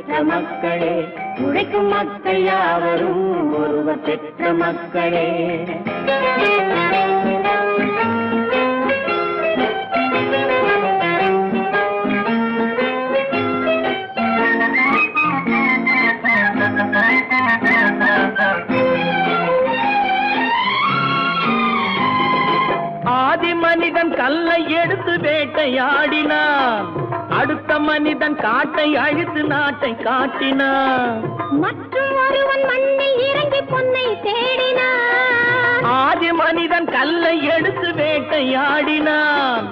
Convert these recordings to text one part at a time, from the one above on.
பெற்ற மக்களே, உழைக்கும் மக்கள் யாவரும் ஒருவர் பெற்ற மக்களே. ஆதி மனிதன் கல்லை எடுத்து வேட்டையாடினான், அடுத்த மனிதன் காட்டை அழித்து நாட்டை காட்டினான், மற்றும் ஒருவன் மண்ணில் இறங்கி பொன்னை தேடினான். ஆதி மனிதன் கல்லை எடுத்து வேட்டையாடினான்,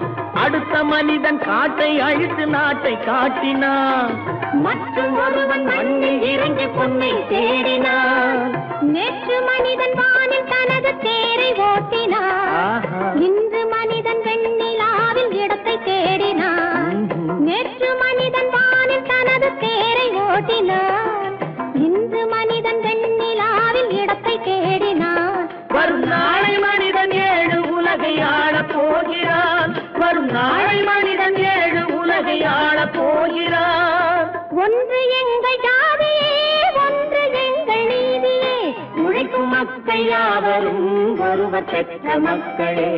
அடுத்த மனிதன் காட்டை அழித்து நாட்டை காட்டினான், மற்றும் ஒருவன் மண்ணில் இறங்கி பொன்னை தேடினான். நேற்று மனிதன் வானில் தனது தேரை ஓட்டினான், இன்று மனிதன் வெண்ணிலாவில் இடத்தை தேடினான். நேற்று மனிதன் வானில் தனது தேரை ஓட்டினான், இன்று மனிதன் வெண்ணிலாவில் இடத்தை தேடினான். வரும் நாளை மனிதன் 7 உலகை ஆளப் போகிறான், வரும் நாளை மனிதன் 7 உலகை ஆளப் போகிறான். ஒன்று எங்கள் ஜாதியே, ஒன்று எங்கள் நீதியே, உழைக்கும் மக்கள் யாவரும் ஒருவர் பெற்ற மக்களே,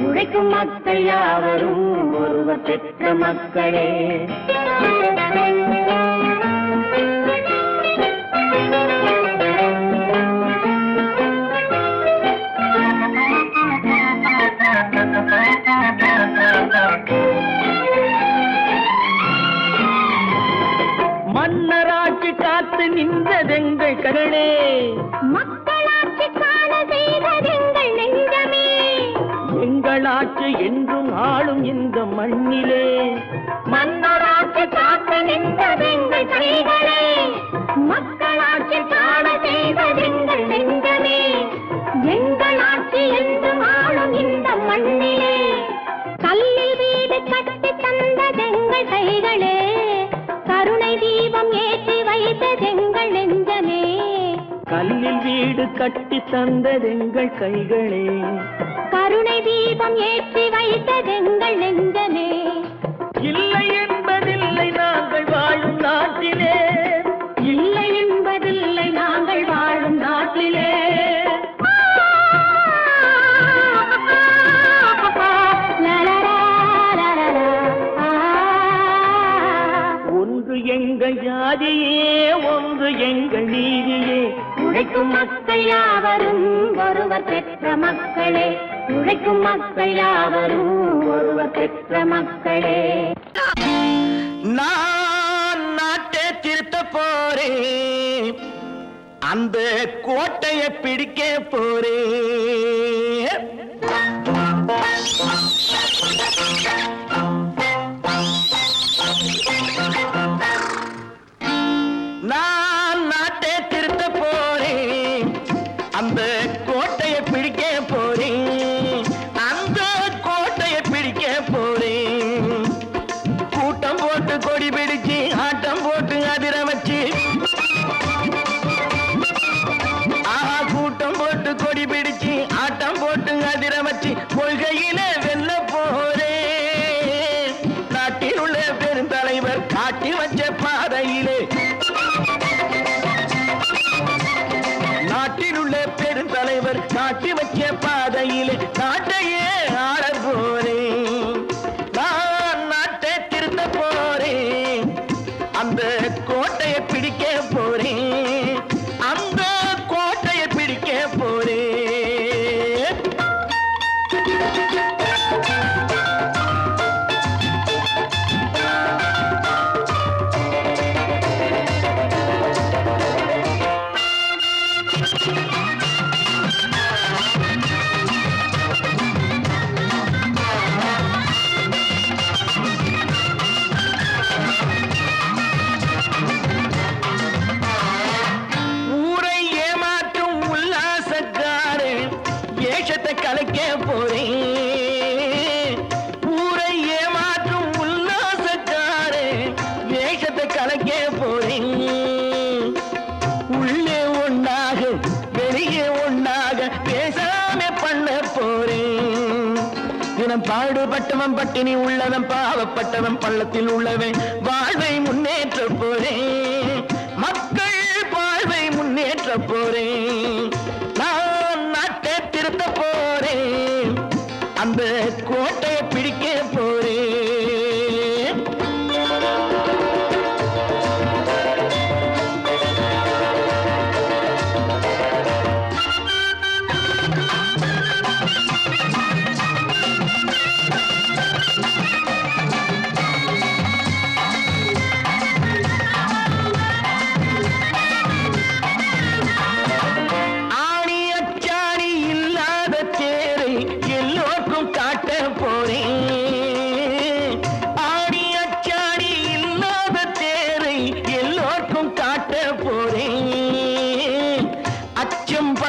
உழைக்கும் மக்கள் யாவரும் ஒருவர் பெற்ற மக்களே. மன்னராட்சி காத்து நின்றதெங்கள் கரளே, மக்களாட்சி காண செய்ததெங்கள் நெஞ்சமே, எங்களாட்சி என்றும் ஆளும் இந்த மண்ணிலே. மன்னராட்சி காத்து நின்றதெங்கள் கைகளே, மக்களாட்சி காண செய்ததெங்கள் நெஞ்சமே, எங்களாட்சி என்றும் ஆளும் இந்த மண்ணிலே. கல்லில் வீடு கட்டி தந்ததெங்கள் கைகளே, கருணை தீபம் ஏற்றி வைத்ததெங்கள் நெஞ்சமே. கல்லில் வீடு கட்டி தந்ததெங்கள் கைகளே, கருணை தீபம் ஏற்றி வைத்ததெங்கள் நெஞ்சமே. இல்லை என்பதில்லை நாங்கள் வாழும் நாட்டிலே, இல்லை என்பதில்லை நாங்கள் வாழும் நாட்டிலே. ஒன்று எங்கள் ஜாதியே, ஒன்று எங்கள் நீதியே, உழைக்கும் மக்கள் யாவரும் ஒருவர் பெற்ற மக்களே, உழைக்கும் மக்கள் யாவரும் ஒருவர் பெற்ற மக்களே. நான் நாட்டை திருத்த போறேன், அந்த கோட்டையை பிடிக்க போறேன். நான் நாட்டை திருத்த போறேன், அந்த கோட்டையை பிடிக்க போறேன், அந்த கோட்டையை பிடிக்க போறேன். கூட்டம் போட்டு கொடி பிடிச்சு ஆட்டம் போட்டு அதிர வச்சு, கூட்டம் போட்டு கொடி பிடிச்சு ஆட்டம் போட்டு அதிர வச்சு கொள்கையில வெல்ல போறேன். நாட்டில் உள்ள பெருந்தலைவர் காட்டி வச்ச பாதையிலே, நாட்டில் உள்ள பெருந்தலைவர் காட்டி வச்ச பாதையிலே நாட்டையே ஆள போறேன். நான் நாட்டை திருத்த போறேன், அந்த கோட்டையை பிடிக்க போறேன், அந்த கோட்டையை பிடிக்க போறேன். கலைக்க போறேன், ஊரை ஏமாற்றும் உல்லாசக்காரே வேஷத்தை கலைக்க போறேன். உள்ளே ஒன்னாக வெளியே ஒன்னாக பேசாம பண்ண போறேன். தினம் பாடுபட்டவன் பட்டினி உள்ளவன் பாவப்பட்டவன் பள்ளத்தில் உள்ளவன் வாழ்வை முன்னேற்ற போறேன்.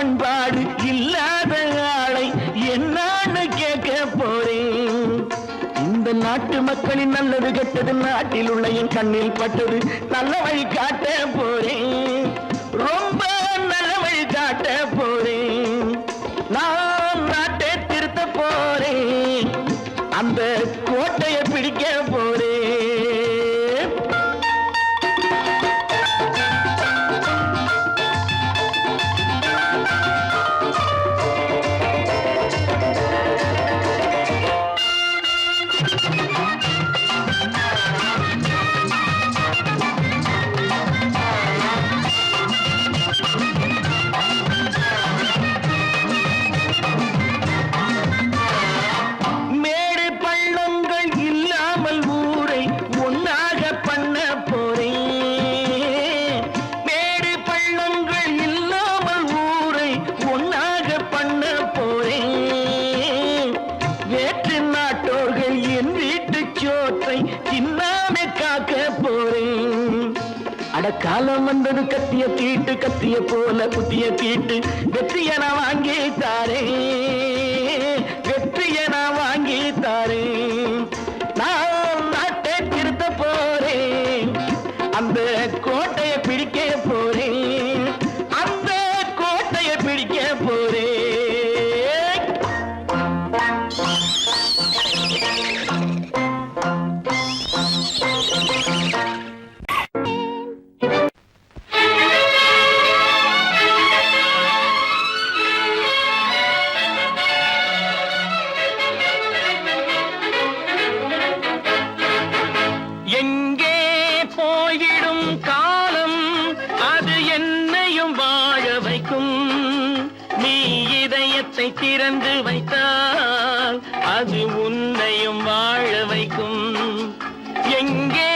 பண்பாடு இல்லாத ஆளை என்னான்னு கேட்க போறேன். இந்த நாட்டு மக்களின் நல்லது கெட்டது நாட்டில் உள்ள என் கண்ணில் பட்டது நல்ல வழி காட்ட போறேன். ரொம்ப நல்ல வழி காட்ட போறேன். நான் நாட்டை திருத்த போறேன். அந்த கோட்டையை பிடிக்க போறேன். காலம் வந்தது கத்திய தீட்டு கத்திய போல குத்திய தீட்டு வெற்றிய நான் வாங்கி தாரே வெற்றிய நான் வாங்கி தாரே. நான் நாட்டை திருத்த போறேன். அந்த கோட்டையை பிடிக்க போறேன். அந்த கோட்டையை பிடிக்க போறேன். திறந்து வைத்தால் அது உன்னையும் வாழ வைக்கும். எங்கே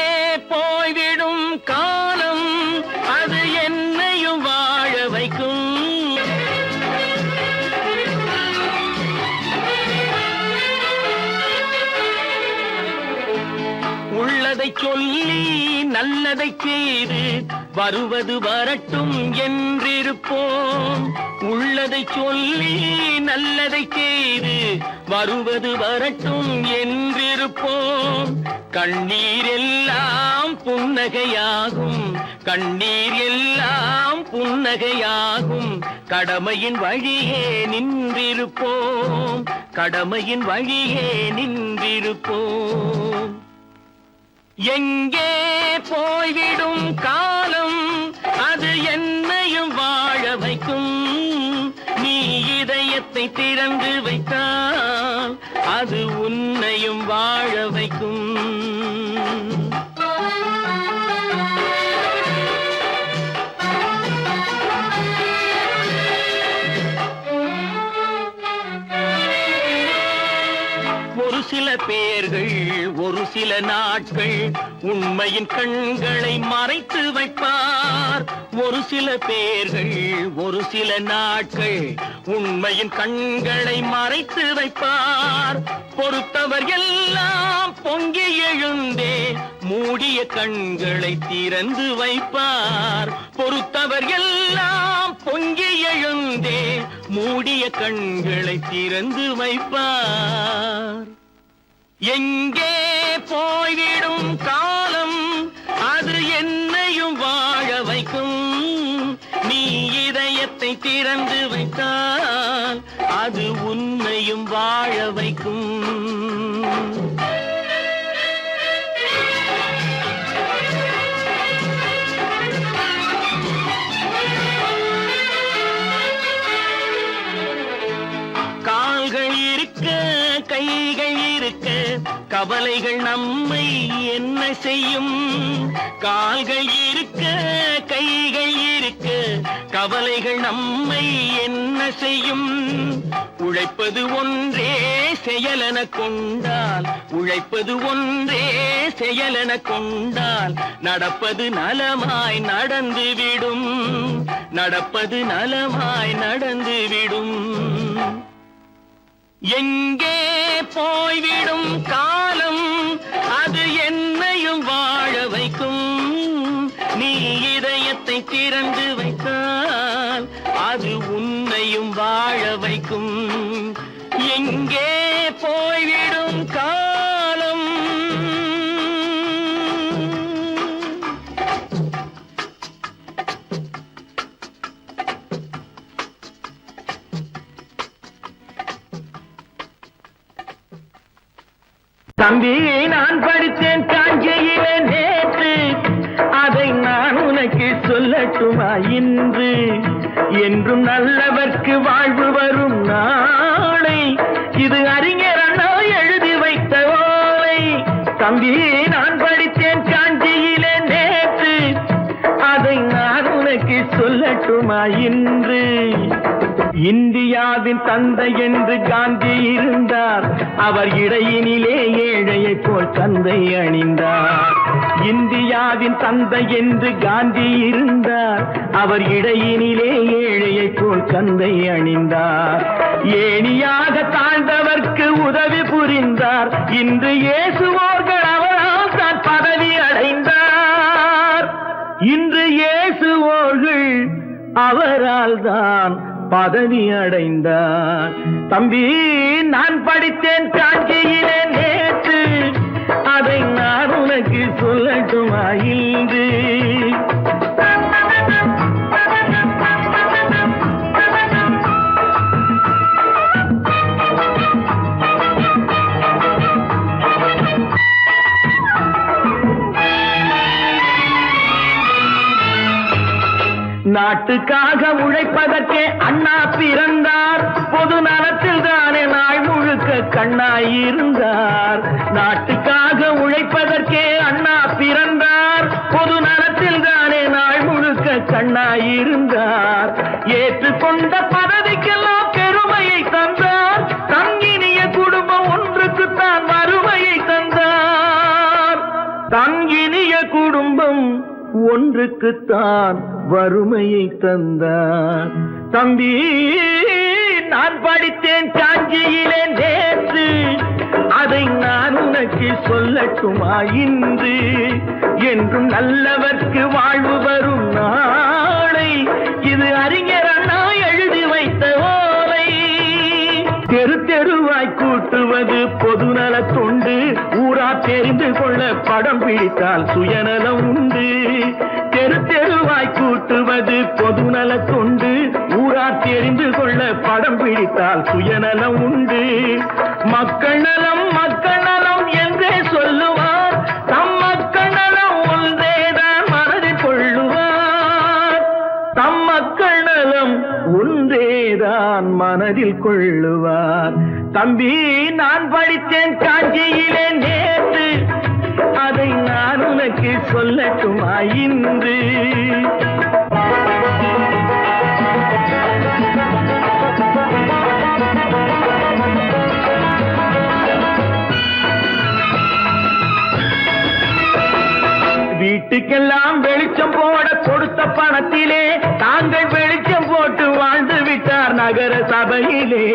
போய்விடும் காலம் அது என்னையும் வாழ வைக்கும். உள்ளதை சொல்லி நல்லதை செய்து வருவது வரட்டும் என்றிருப்போம். உள்ளதை சொல்லி நல்லதை செய்து வருவது வரட்டும் என்றிருப்போம். கண்ணீர் எல்லாம் புன்னகையாகும். கண்ணீர் எல்லாம் புன்னகையாகும். கடமையின் வழியே நின்றிருப்போம். கடமையின் வழியே நின்றிருப்போம். எங்கே போய்விடும் காலம் அது என்னையும் வாழ வைக்கும். நீ இதயத்தை திறந்து வைத்தால் அது உன்னையும் வாழ வைக்கும். ஒரு சில பேர்கள் ஒரு சில நாட்கள் உண்மையின் கண்களை மறைத்து வைப்பார். ஒரு சில பேர்கள் ஒரு சில நாட்கள் உண்மையின் கண்களை மறைத்து வைப்பார். பொறுத்தவர் எல்லாம் பொங்கி எழுந்தே மூடிய கண்களை திறந்து வைப்பார். பொறுத்தவர் எல்லாம் பொங்கி எழுந்தே மூடிய கண்களை திறந்து வைப்பார். எங்கே போய்விடும் காலம் அது என்னையும் வாழ வைக்கும். நீ இதயத்தை திறந்து வைத்தால் அது உன்னையும் வாழ வைக்கும். கால்கள் இருக்க கைகள் இருக்க கவலைகள் நம்மை என்ன செய்யும். கால்கள் இருக்க கைகள் இருக்க கவலைகள் நம்மை என்ன செய்யும். உழைப்பது ஒன்றே செயலென கொண்டால் உழைப்பது ஒன்றே செயலென கொண்டால் நடப்பது நலமாய் நடந்துவிடும். நடப்பது நலமாய் நடந்துவிடும். எங்கே போய்விடும் காலம் அது என்னையும் வாழ வைக்கும். நீ இதயத்தை திறந்து வைத்தால் அது உன்னையும் வாழ வைக்கும். எங்கே போய்விடும் காலம்? தம்பி, நான் படித்தேன் காஞ்சியிலே நேற்று, அதை நான் உனக்கு சொல்லட்டுமா இன்று? என்றும் நல்லவர்க்கு வாழ்வு வரும் நாளை, இது அறிஞர் அண்ணா எழுதி வைத்த ஓலை. தம்பி, நான் படித்தேன் காஞ்சியிலே நேற்று, அதை நான் உனக்கு சொல்லட்டுமா இன்று? இந்தியாவின் தந்தை என்று காந்தி இருந்தார், அவர் இடையினிலே ஏழையை போல் தந்தை அணிந்தார். இந்தியாவின் தந்தை என்று காந்தி இருந்தார், அவர் இடையினிலே ஏழையை போல் தந்தை அணிந்தார். ஏணியாக தாழ்ந்தவர்க்கு உதவி புரிந்தார், இன்று இயேசுவோர்கள் அவரால் தான் பதவி அடைந்தார். இன்று இயேசுவோர்கள் அவரால் தான் பதவி அடைந்தார். தம்பி, நான் படித்தேன் காஞ்சியிலே நேற்று, அதை நான் உனக்கு சொல்லட்டுமா இன்று? நாட்டுக்காக உழைப்பதற்கே அண்ணா பிறந்தார், பொது நலத்தில் தானே நாள் முழுக்க கண்ணாயிருந்தார். நாட்டுக்காக உழைப்பதற்கே அண்ணா பிறந்தார், பொது நலத்தில் தானே நாள் முழுக்க கண்ணாயிருந்தார். ஏற்றுக்கொண்ட பதவிக்கெல்லாம் பெருமையை தந்தார், தங்கினிய குடும்பம் ஒன்றுக்குத்தான் வறுமையை தந்தார். தங்கினிய குடும்பம் ஒன்றுக்குத்தான் வறுமையை தந்தார். தம்பி, நான் படித்தேன் காஞ்சியிலே நேற்று, அதை நான் உனக்கு சொல்லட்டுமா இன்று? என்றும் நல்லவர்க்கு வாழ்வு வரும் நாளை, இது அறிஞர் அண்ணா எழுதி வைத்த ஓலை. தெரு தெருவாய் கூட்டுவது பொதுநல தொண்டு, ஊரா தெரிந்து கொள்ள படம் பிடித்தால் சுயநலம் உண்டு. தெரு தெருவாய் கூட்டுவது பொதுநல தொண்டு, ஊரா தெரிந்து கொள்ள படம் பிடித்தால் சுயநலம் உண்டு. மக்கள் நலம் மக்கள் நலம் என்றே சொல்லுவார், தம் மக்கள் நலம் ஒன்றேதான் மனதில் கொள்ளுவார். தம் மக்கள் நலம் ஒன்றேதான் மனதில் கொள்ளுவார். தம்பி, நான் படித்தேன் காஞ்சியிலே நேற்று, அதை நான் உனக்கு சொல்லட்டுமா இன்று? வீட்டுக்கெல்லாம் வெளிச்சம் போட கொடுத்த பணத்திலே தாங்கள் வெளிச்சம் போட்டு வாழ்ந்து விட்டார் நகர சபையிலே.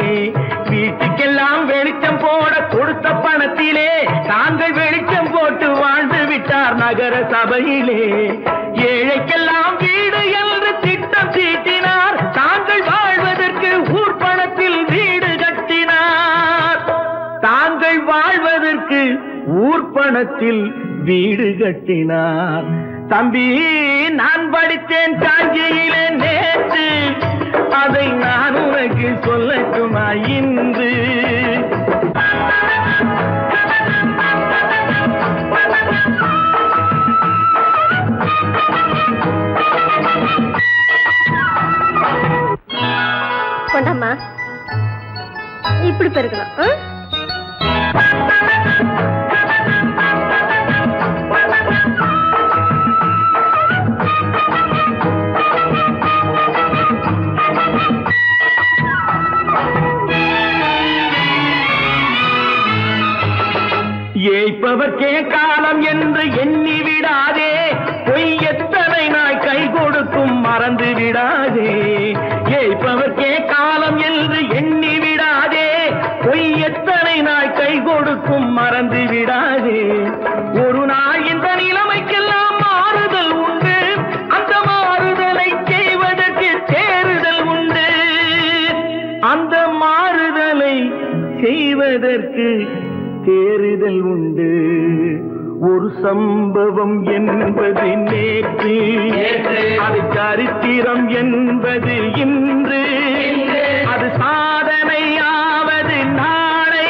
வீட்டுக்கெல்லாம் வெளிச்சம் போட கொடுத்த பணத்திலே தாங்கள் வெளிச்சம் போட்டு வாழ்ந்து விட்டார் நகர சபையிலே. ஏழைக்கெல்லாம் வீடு என்று திட்டம் தீட்டினார், தாங்கள் வாழ்வதற்கு ஊர் பணத்தில் வீடு கட்டினார். தாங்கள் வாழ்வதற்கு ஊர் பணத்தில் வீடு கட்டினார். தம்பி, நான் படித்தேன் காஞ்சியிலே நேற்று, அதை நான் உனக்கு சொல்லட்டுமா இன்று? கொண்டாம்மா, இப்படி பெருக்கணும். ஏய்ப்பவர்க்கே காலம் என்று எண்ணி விடாதே, பொய் எத்தனை நாய் கை கொடுக்கும் மறந்து விடாதே. ஏய்ப்பவர்க்கே காலம் என்று எண்ணி விடாதே, பொய் எத்தனை நாய் கை கொடுக்கும் மறந்து விடாதே. ஒரு நாள் இந்த நிலைமைக்கெல்லாம் மாறுதல் உண்டு, அந்த மாறுதலை செய்வதற்கு தேறுதல் என்பதற்கு தேறுதல் உண்டு. ஒரு சம்பவம் என்பது நேற்று, அது சரித்திரம் என்பது இன்று, அது சாதனையாவது நாளை,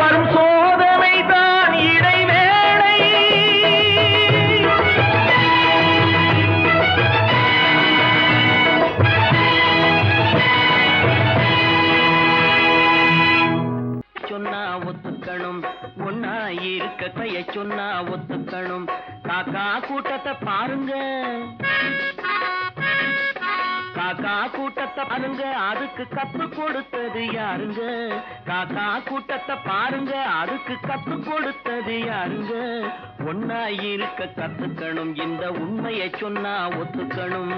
வரும் சோதனை தான் இடைவேளை. சொன்னா ஒத்துக்கணும், ஒன்னா இருக்க கைய சொன்னா ஒத்துக்கணும். காக்கா கூட்டத்தை பாருங்க, காக்கா கூட்டத்தை பாருங்க, அதுக்கு கத்து கொடுத்தது யாருங்க? காக்கா கூட்டத்தை பாருங்க, அதுக்கு கத்து கொடுத்தது யாருங்க? ஒன்னா இருக்க கத்துக்கணும், இந்த உண்மையை சொன்னா ஒத்துக்கணும்.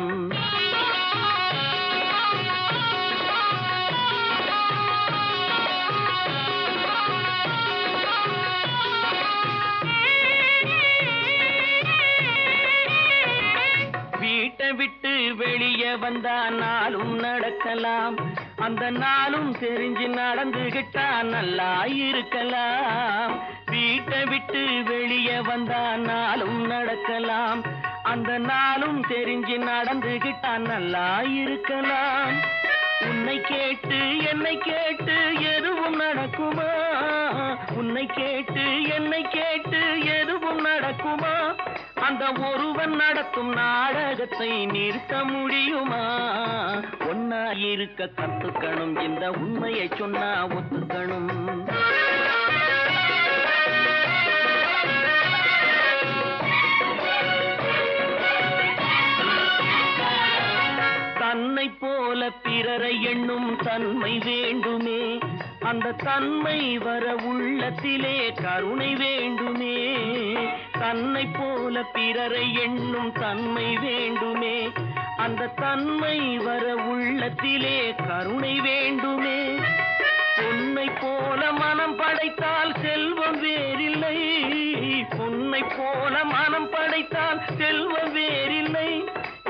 வீட்டை விட்டு வெளியே வந்தா நாளும் நடக்கலாம், அந்த நாளும் தெரிஞ்சு நடந்துகிட்டா நல்லா இருக்கலாம். வீட்டை விட்டு வெளியே வந்தா நாளும் நடக்கலாம், அந்த நாளும் தெரிஞ்சு நடந்துகிட்டா நல்லா இருக்கலாம். உன்னை கேட்டு என்னை கேட்டு எதுவும் நடக்குமா? உன்னை கேட்டு என்னை கேட்டு எதுவும் நடக்குமா? அந்த ஒருவன் நடத்தும் நாடகத்தை நிறுத்த முடியுமா? ஒன்னா இருக்க கத்துக்கணும், இந்த உண்மையை சொன்னா ஒத்துக்கணும். தன்னை போல பிறரை எண்ணும் தன்மை வேண்டுமே, அந்த தன்மை வர உள்ளத்திலே கருணை வேண்டுமே. தன்னை போல பிறரை எண்ணும் தன்மை வேண்டுமே, அந்த தன்மை வர உள்ளத்திலே கருணை வேண்டுமே. பொன்னை போல மனம் படைத்தால் செல்வம் வேறில்லை, பொன்னை போல மனம் படைத்தால் செல்வம் வேறில்லை.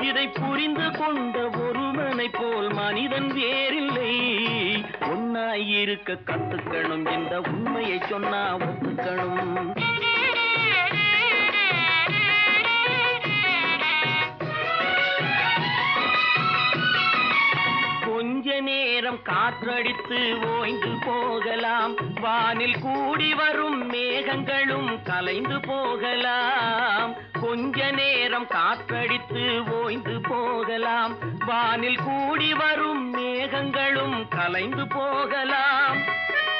இதை புரிந்து கொண்ட ஒருவனை போல் மனிதன் வேறில்லை. ஒன்னாய் இருக்க கத்துக்கணும், இந்த உண்மையை சொன்னா ஒத்துக்கணும். கொஞ்ச நேரம் காற்றடித்து ஓய்ந்து போகலாம், வானில் கூடி வரும் மேகங்களும் கலைந்து போகலாம். கொஞ்ச நேரம் காற்றடித்து ஓய்ந்து போகலாம், வானில் கூடி வரும் மேகங்களும் கலைந்து போகலாம்.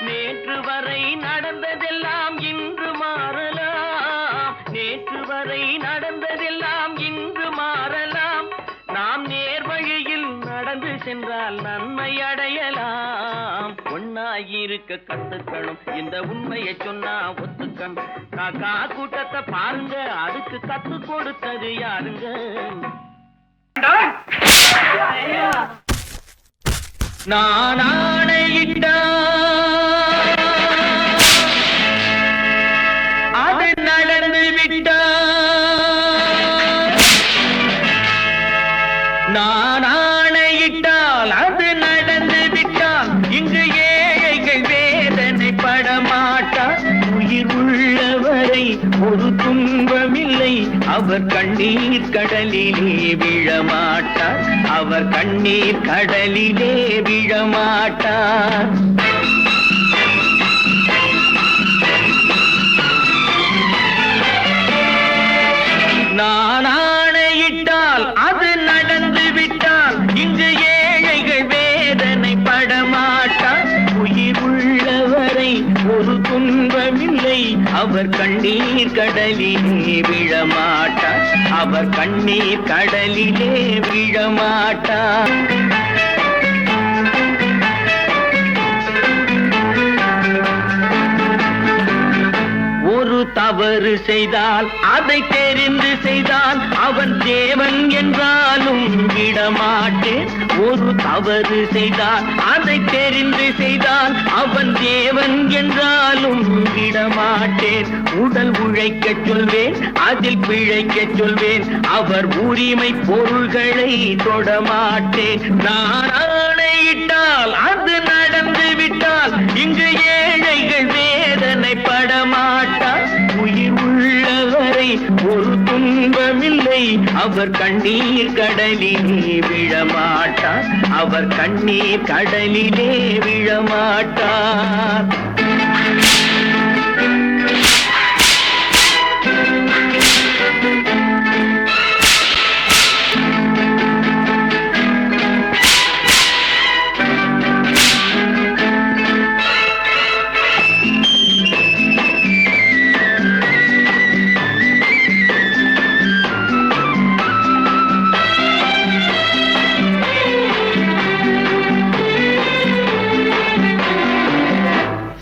நேற்று வரை நடந்ததெல்லாம் இன்று மாறலாம், நேற்று வரை நடந்ததெல்லாம் இன்று மாறலாம். நாம் நேர் வழியில் நடந்து சென்றால் நன்மை அடையலாம். ஒன்னாயிருக்க கத்துக்கணும், இந்த உண்மையை சொன்னா ஒத்துக்கணும். காக்கா கூட்டத்தை பாருங்க, அதுக்கு கத்து கொடுத்தது யாருங்க? நான் ஆணையிட்டா அது நடந்து விட்டா, நான் ஆணையிட்டால் அது நடந்து விட்டால் இங்கு ஏழைகள் வேதனை படமாட்டார். உயிர் உள்ளவரை ஒரு துன்பமில்லை, அவர் கண்ணீர் கடலிலே விழமாட்டார், அவர் கண்ணீர் கடலிலே விழமாட்டார். நான் ஆணையிட்டால் அது நடந்து விட்டால் இங்கு ஏழைகள் வேதனை படமாட்டார். உயிர் உள்ளவரை ஒரு துன்பமில்லை, அவர் கண்ணீர் கடலிலே விழமாட்டார், அவர் கண்ணீர் கடலிலே விழமாட்டார். ஒரு தவறு செய்தால் அதை தெரிந்து செய்தால் அவன் தேவன் என்றாலும் விடமாட்டேன். ஒரு தவறு செய்தால் அதை தெரிந்து செய்தால் அவன் தேவன் என்றாலும் விடமாட்டேன். உடல் உழைக்கச் சொல்வேன், அதில் பிழைக்கச் சொல்வேன், அவர் உரிமை பொருள்களை தொடமாட்டேன். நான் ஆணையிட்டால் அது நடந்து விட்டால் இட்டால் இங்கு ஏழைகள் வேதனைப்பட மாட்டார். உயிர் உள்ளவரை ஒரு துன்பமில்லை, அவர் கண்ணீர் கடலிலே விழமாட்டார். அவர் கண்ணீர் கடலிலே விழமாட்டார்.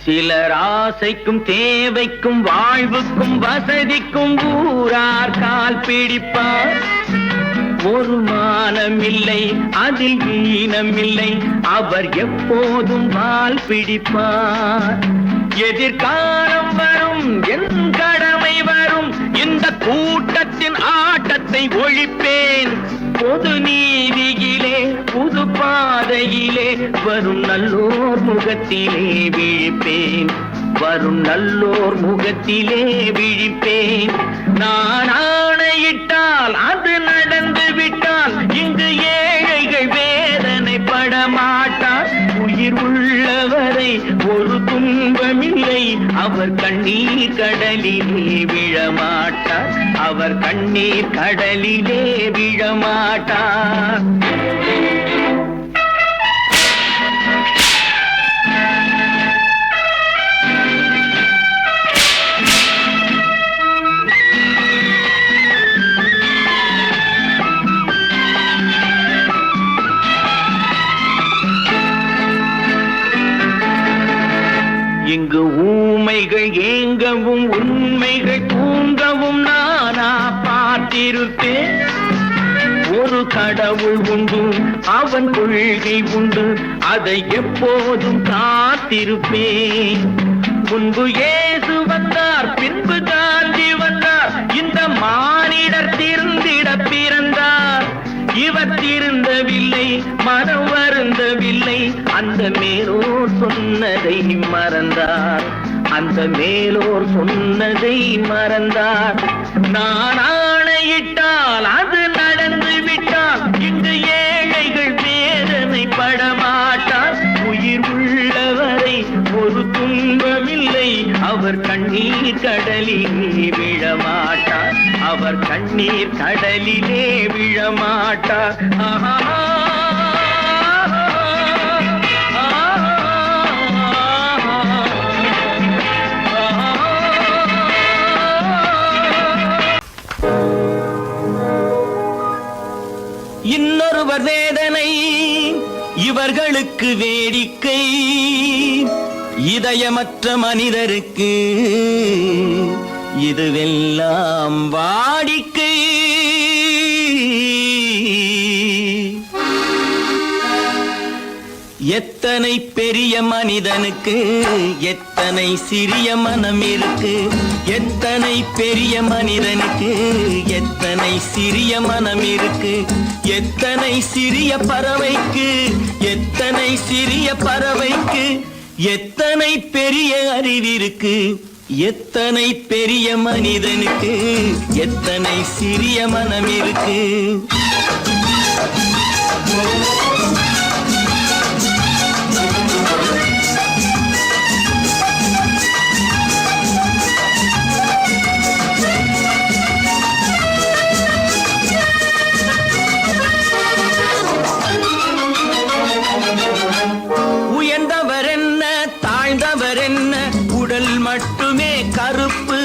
சிலர் ஆசைக்கும் தேவைக்கும் வாழ்வுக்கும் வசதிக்கும் ஊரார் கால் பிடிப்பார். ஒரு மானமில்லை, அதில் ஈனமில்லை, அவர் எப்போதும் வால் பிடிப்பார். எதிர்காலம் வரும், என் கடமை வரும், இந்த கூட்டத்தின் ஆட்டத்தை ஒழிப்பேன். பொது நீதியிலே புது பாதையிலே வரும் நல்லோர் முகத்திலே விழிப்பேன். வரும் நல்லோர் முகத்திலே விழிப்பேன். நான் ஆணையிட்டால் அது நடந்து விட்டால் இங்கு ஏழைகள் வேதனைப்பட மாட்டார். உயிர் உள்ளவரை ஒரு துன்பமில்லை, அவர் கண்ணீர் கடலிலே விழமாட்டார். அவர் கண்ணீர் கடலிலே விழமாட்டார். இங்கு ஊமைகள் ஏங்கவும் உண்மைகள் தூங்கவும் நானா பார்த்திருப்பேன். ஒரு கடவுள் உண்டு, அவன் கொள்கை உண்டு, அதை எப்போதும் காத்திருப்பேன். முன்பு இயேசு வந்தார், பின்பு காந்தி வந்தார், இந்த மானிடர் திருந்திட பிறந்தார். இவர் திருந்தவில்லை, மனம் வருந்தவில்லை, அந்த மேலோர் சொன்னதை மறந்தார். அந்த மேலோர் சொன்னதை மறந்தார். நான் ஆணையிட்டால் அது நடந்து விட்டால் இங்கு ஏழைகள் வேதனைப்பட மாட்டார். உயிர் உள்ளவரை ஒரு துன்பமில்லை, அவர் கண்ணீர் கடலிலே விழமாட்டார். அவர் கண்ணீர் கடலிலே விழமாட்டார். ஆஹா. இன்னொருவர் வேதனை இவர்களுக்கு வேடிக்கை, இதயமற்ற மனிதருக்கு இதுவெல்லாம் வாடிக்கை. எத்தனை பெரிய மனிதனுக்கு எத்தனை சிறிய மனம் இருக்கு. எத்தனை பெரிய மனிதனுக்கு எத்தனை சிறிய மனம் இருக்கு. எத்தனை சிறிய பறவைக்கு எத்தனை சிறிய பறவைக்கு எத்தனை பெரிய அறிவிருக்கு. எத்தனை பெரிய மனிதனுக்கு எத்தனை சிறிய மனம் இருக்கு. உயர்ந்தவர் என்ன தாழ்ந்தவர் என்ன, உடல் மட்டுமே கருப்பு,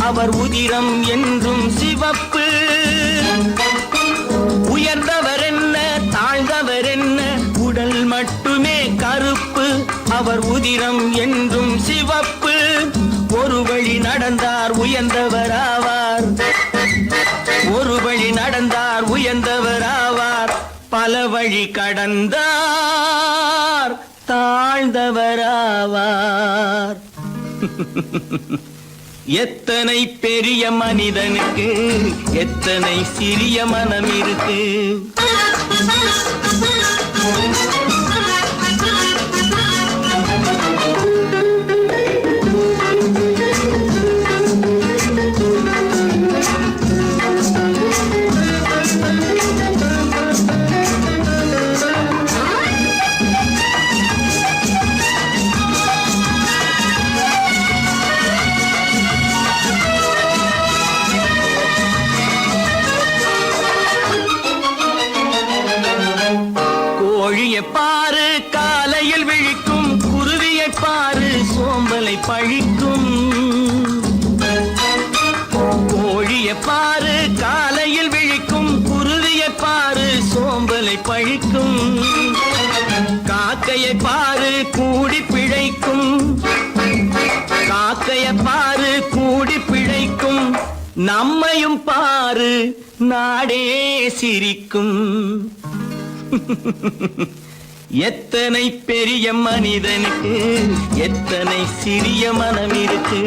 அவர் உதிரம் என்றும் சிவப்பு. உயர்ந்தவர் என்ன தாழ்ந்தவர் என்ன, உடல் மட்டுமே கருப்பு, அவர் உதிரம் என்றும் சிவப்பு. ஒரு வழி நடந்தார் உயர்ந்தவராவார், ஒரு வழி நடந்தார் உயர்ந்தவராவார். பல வழி கடந்தார் தாழ்ந்தவராவார். எத்தனை பெரிய மனிதனுக்கு எத்தனை சிறிய மனம் இருக்கு. கோழியை பாரு காலையில் விழிக்கும், குருவியை பாரு சோம்பலை பழிக்கும். கோழியை பாரு காலையில் விழிக்கும், குருவியை பாரு சோம்பலை பழிக்கும். காக்கையை பாரு கூடி பிழைக்கும், காக்கையை பாரு கூடி பிழைக்கும். நம்மையும் பாரு நாடே சிரிக்கும். எத்தனை பெரிய மனிதனுக்கு எத்தனை சிறிய மனம் இருக்கு.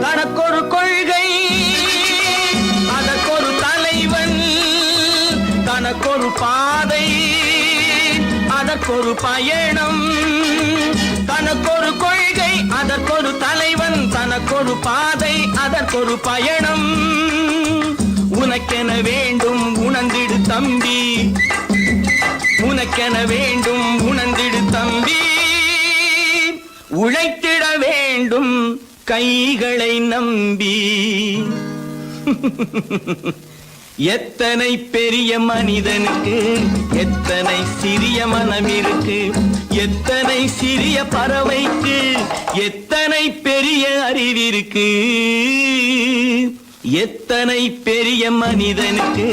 தனக்கொரு கொள்கை அதற்கொரு தலைவன், தனக்கொரு பாதை அதற்கொரு பயணம். தனக்கொரு கொள்கை அதற்கொரு தலைவன், தனக்கொரு பாதை அதற்கொரு பயணம். உனக்கென வேண்டும் உணர்ந்திடு தம்பி, உனக்கென வேண்டும் உணர்ந்திடு தம்பி. உழைத்திட வேண்டும் கைகளை நம்பி. எத்தனை பெரிய மனிதனுக்கு எத்தனை சிறிய மனம் இருக்கு. எத்தனை சிறிய பறவைக்கு எத்தனை பெரிய அறிவிருக்கு. எத்தனை பெரிய மனிதனுக்கு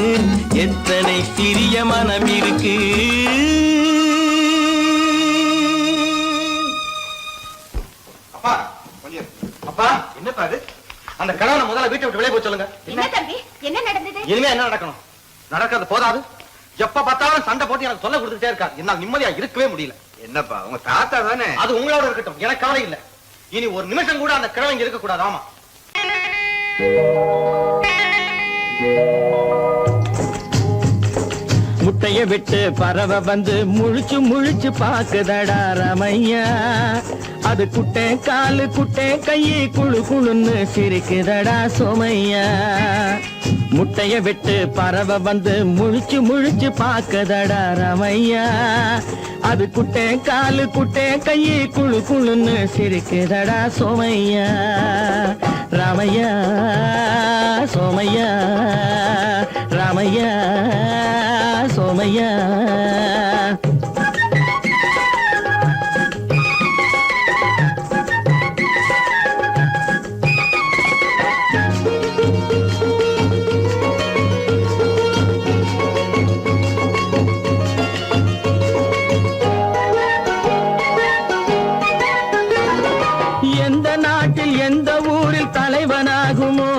எத்தனை சிறிய மனம் இருக்கு. அப்பா கொஞ்சம். அப்பா என்னப்பா அது? அந்த கணவனை முதல்ல வீட்டை விட்டு வெளியே போய் சொல்லுங்க. என்ன தம்பி, என்ன நடந்தது? இனிமே என்ன நடக்கணும்? நடக்கிறது போதாது, எப்ப பார்த்தாலும் சண்டை போட்டு எனக்கு சொல்ல கொடுத்துட்டே இருக்கா. என்னால் நிம்மதியா இருக்கவே முடியல. என்னப்பா உங்க தாத்தா தானே? அது உங்களோட இருக்கட்டும், எனக்கு கவலை இல்ல. இனி ஒரு நிமிஷம் கூட அந்த கிழவன் இருக்க கூடாது. ஆமா, முட்டைய விட்டு பறவை வந்து முழிச்சு முழிச்சு பாக்குதடா ரமையா. அது குட்டை காலு குட்டை கையை குழு குழுன்னு சிரிக்குதடா சோமையா. முட்டைய விட்டு பறவை வந்து முழிச்சு முழிச்சு பாக்குதடா ரமையா. அது குட்டை காலு குட்டை கையை குழு குழுன்னு சிரிக்குதடா சோமையா. ராமையா சோமையா, ராமையா சோமையா. எந்த நாட்டில் எந்த ஊரில் தலைவனாகுமோ,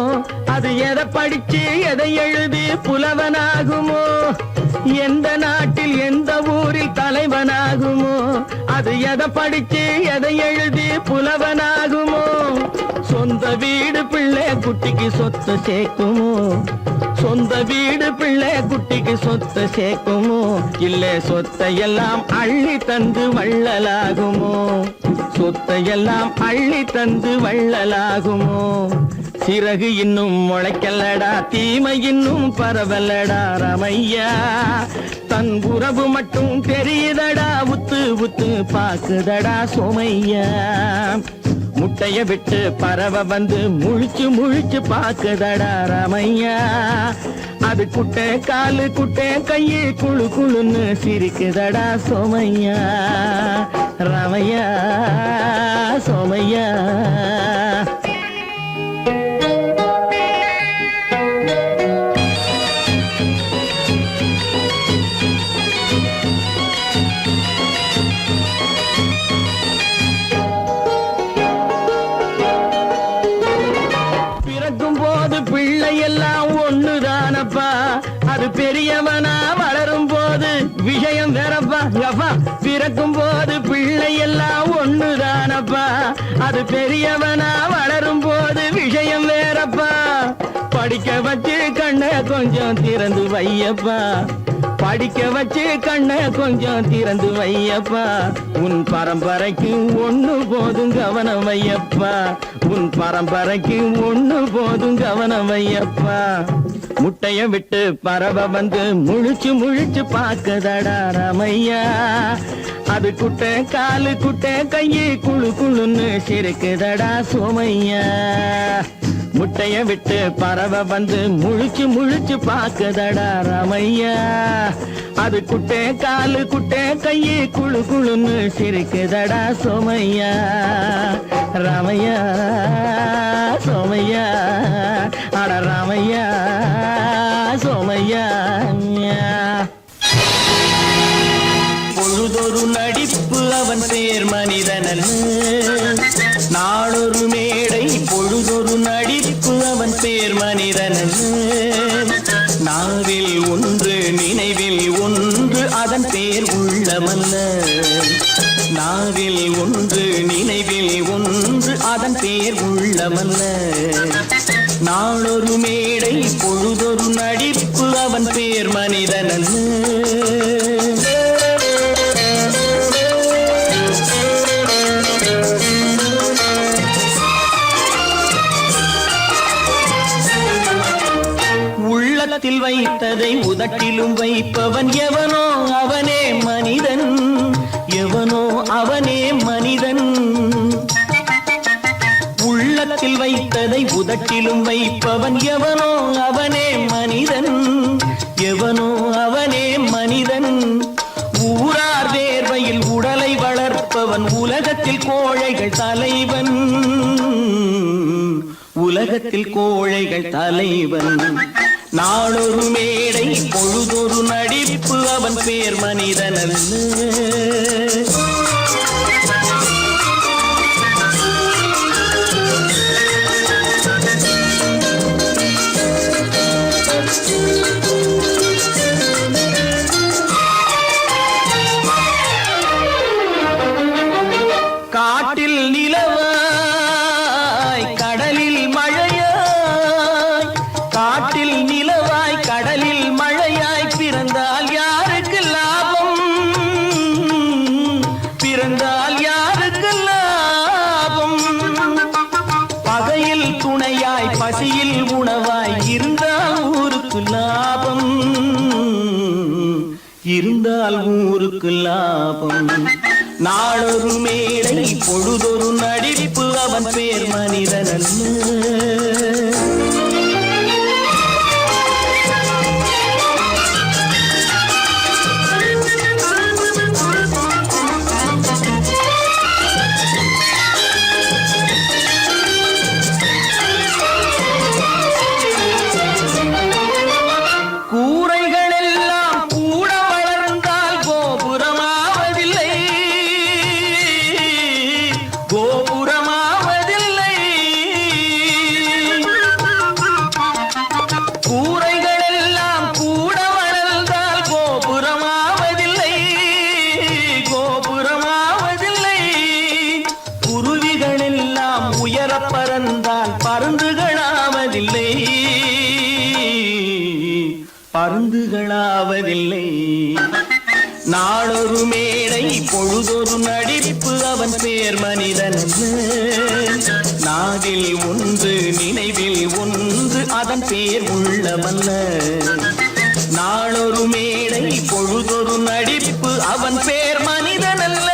அது எதை படிச்சு எதை எழுதி புலவனாகுமோ. எந்த நாட்டில் எந்த ஊரில் தலைவனாகுமோ, அது எதை படிச்சு எதை எழுதி புலவனாகுமோ. சொந்த வீடு பிள்ளை குட்டிக்கு சொத்து சேர்க்குமோ, சொந்த வீடு பிள்ளை குட்டிக்கு சொத்து சேர்க்குமோ. இல்ல சொத்தையெல்லாம் அள்ளி தந்து வள்ளலாகுமோ, சொத்தையெல்லாம் அள்ளி தந்து வள்ளலாகுமோ. சிறகு இன்னும் முளைக்கல்லடா, தீமை இன்னும் பரவலடா ரமையா. தன் உறவு மட்டும் தெரியுதடா, உத்து உத்து பாக்குதடா சோமையா. முட்டைய விட்டு பறவை வந்து முழிச்சு முழிச்சு பாக்குதடா ரமையா. அது குட்டை காலு குட்டை கையை குழு குழுன்னு சிரிக்குதடா சோமையா. ரமையா சோமையா. எல்லாம் ஒண்ணுதானப்பா, அது பெரியவனா வளரும் போது விஷயம் வேறப்பா. அப்பா பிறக்கும் போது பிள்ளை எல்லாம் ஒண்ணுதானப்பா, அது பெரியவனா வளரும் போது விஷயம் வேறப்பா. படிக்க வச்சு கண்ணை கொஞ்சம் திறந்து வையப்பா, படிக்க வச்சு கண்ண கொஞ்சம் திறந்து வையப்பா, உன் பரம்பரைக்கு ஒண்ணு போதும் கவனம் வையப்பா, உன் பரம்பரைக்கு ஒண்ணு போதும் கவனம் வையப்பா. முட்டைய விட்டு பறவை வந்து முழிச்சு முழிச்சு பார்க்கதடா ராமையா, அது குட்டை காலு குட்டை கையு குழு குழுன்னு சிரிக்குதடா சோமையா. முட்டைய விட்டு பறவை வந்து முழிச்சு முழிச்சு பார்க்கதடா ராமையா, அது குட்டை காலு குட்டை கையு குழு குழுன்னு சிரிக்குதடா சோமையா. ராமையா சோமையா, அட ராமையா சோமையா. பொழுதொரு நடிப்பு அவன் பேர் மனிதனல்ல, நாளொரு மேடை பொழுதொரு நடிப்பு அவன் பேர் மனிதனல்ல, நாவில் ஒன்று நினைவில் ஒன்று அதன் பேர் உள்ளமல்ல, நாவில் ஒன்று நினைவில் ஒன்று அதன் பேர் உள்ளமல்ல, நாளொரு மேடை பொழுதொரு நடிப்பு அவன் பேர் மனிதனல்ல. உள்ளத்தில் வைத்ததை உதட்டிலும் வைப்பவன் எவனோ அவனே மனிதன், எவனோ அவனே மனிதன். உள்ளத்தில் வைத்ததை உதட்டிலும் வைப்பவன் எவனோ அவனே மனிதன், எவனோ அவனே மனிதன். ஊரார் வேர்வையில் உடலை வளர்ப்பவன் உலகத்தில் கோழைகள் தலைவன், உலகத்தில் கோழைகள் தலைவன். நாளொரு மேடை பொழுதொரு நடிப்பு அவன் பேர் மனிதனல்ல. காட்டில் நிலவாய் கடலில் மழையாய், காட்டில் நிலவாய் கடலில் மழையாய் பிறந்தால் யாருக்கு லாபம், பிறந்தால் யாருக்கு லாபம். பகையில் துணையாய் பசியில் உணவாய் இருந்தால் ஊருக்கு லாபம், இருந்தால் ஊருக்கு லாபம். நாளொரு மேடை பொழுதொரு நடிப்பு அவன் பேர் மனிதனல்ல. பருந்துகளாவதில்லை. நாளொரு மேடை பொழுதொரு நடிப்பு அவன் பேர் மனிதனல்ல, நாவில் ஒன்று நினைவில் ஒன்று அதன் பேர் உள்ளமல்ல. நாளொரு மேடை பொழுதொரு நடிப்பு அவன் பேர் மனிதனல்ல.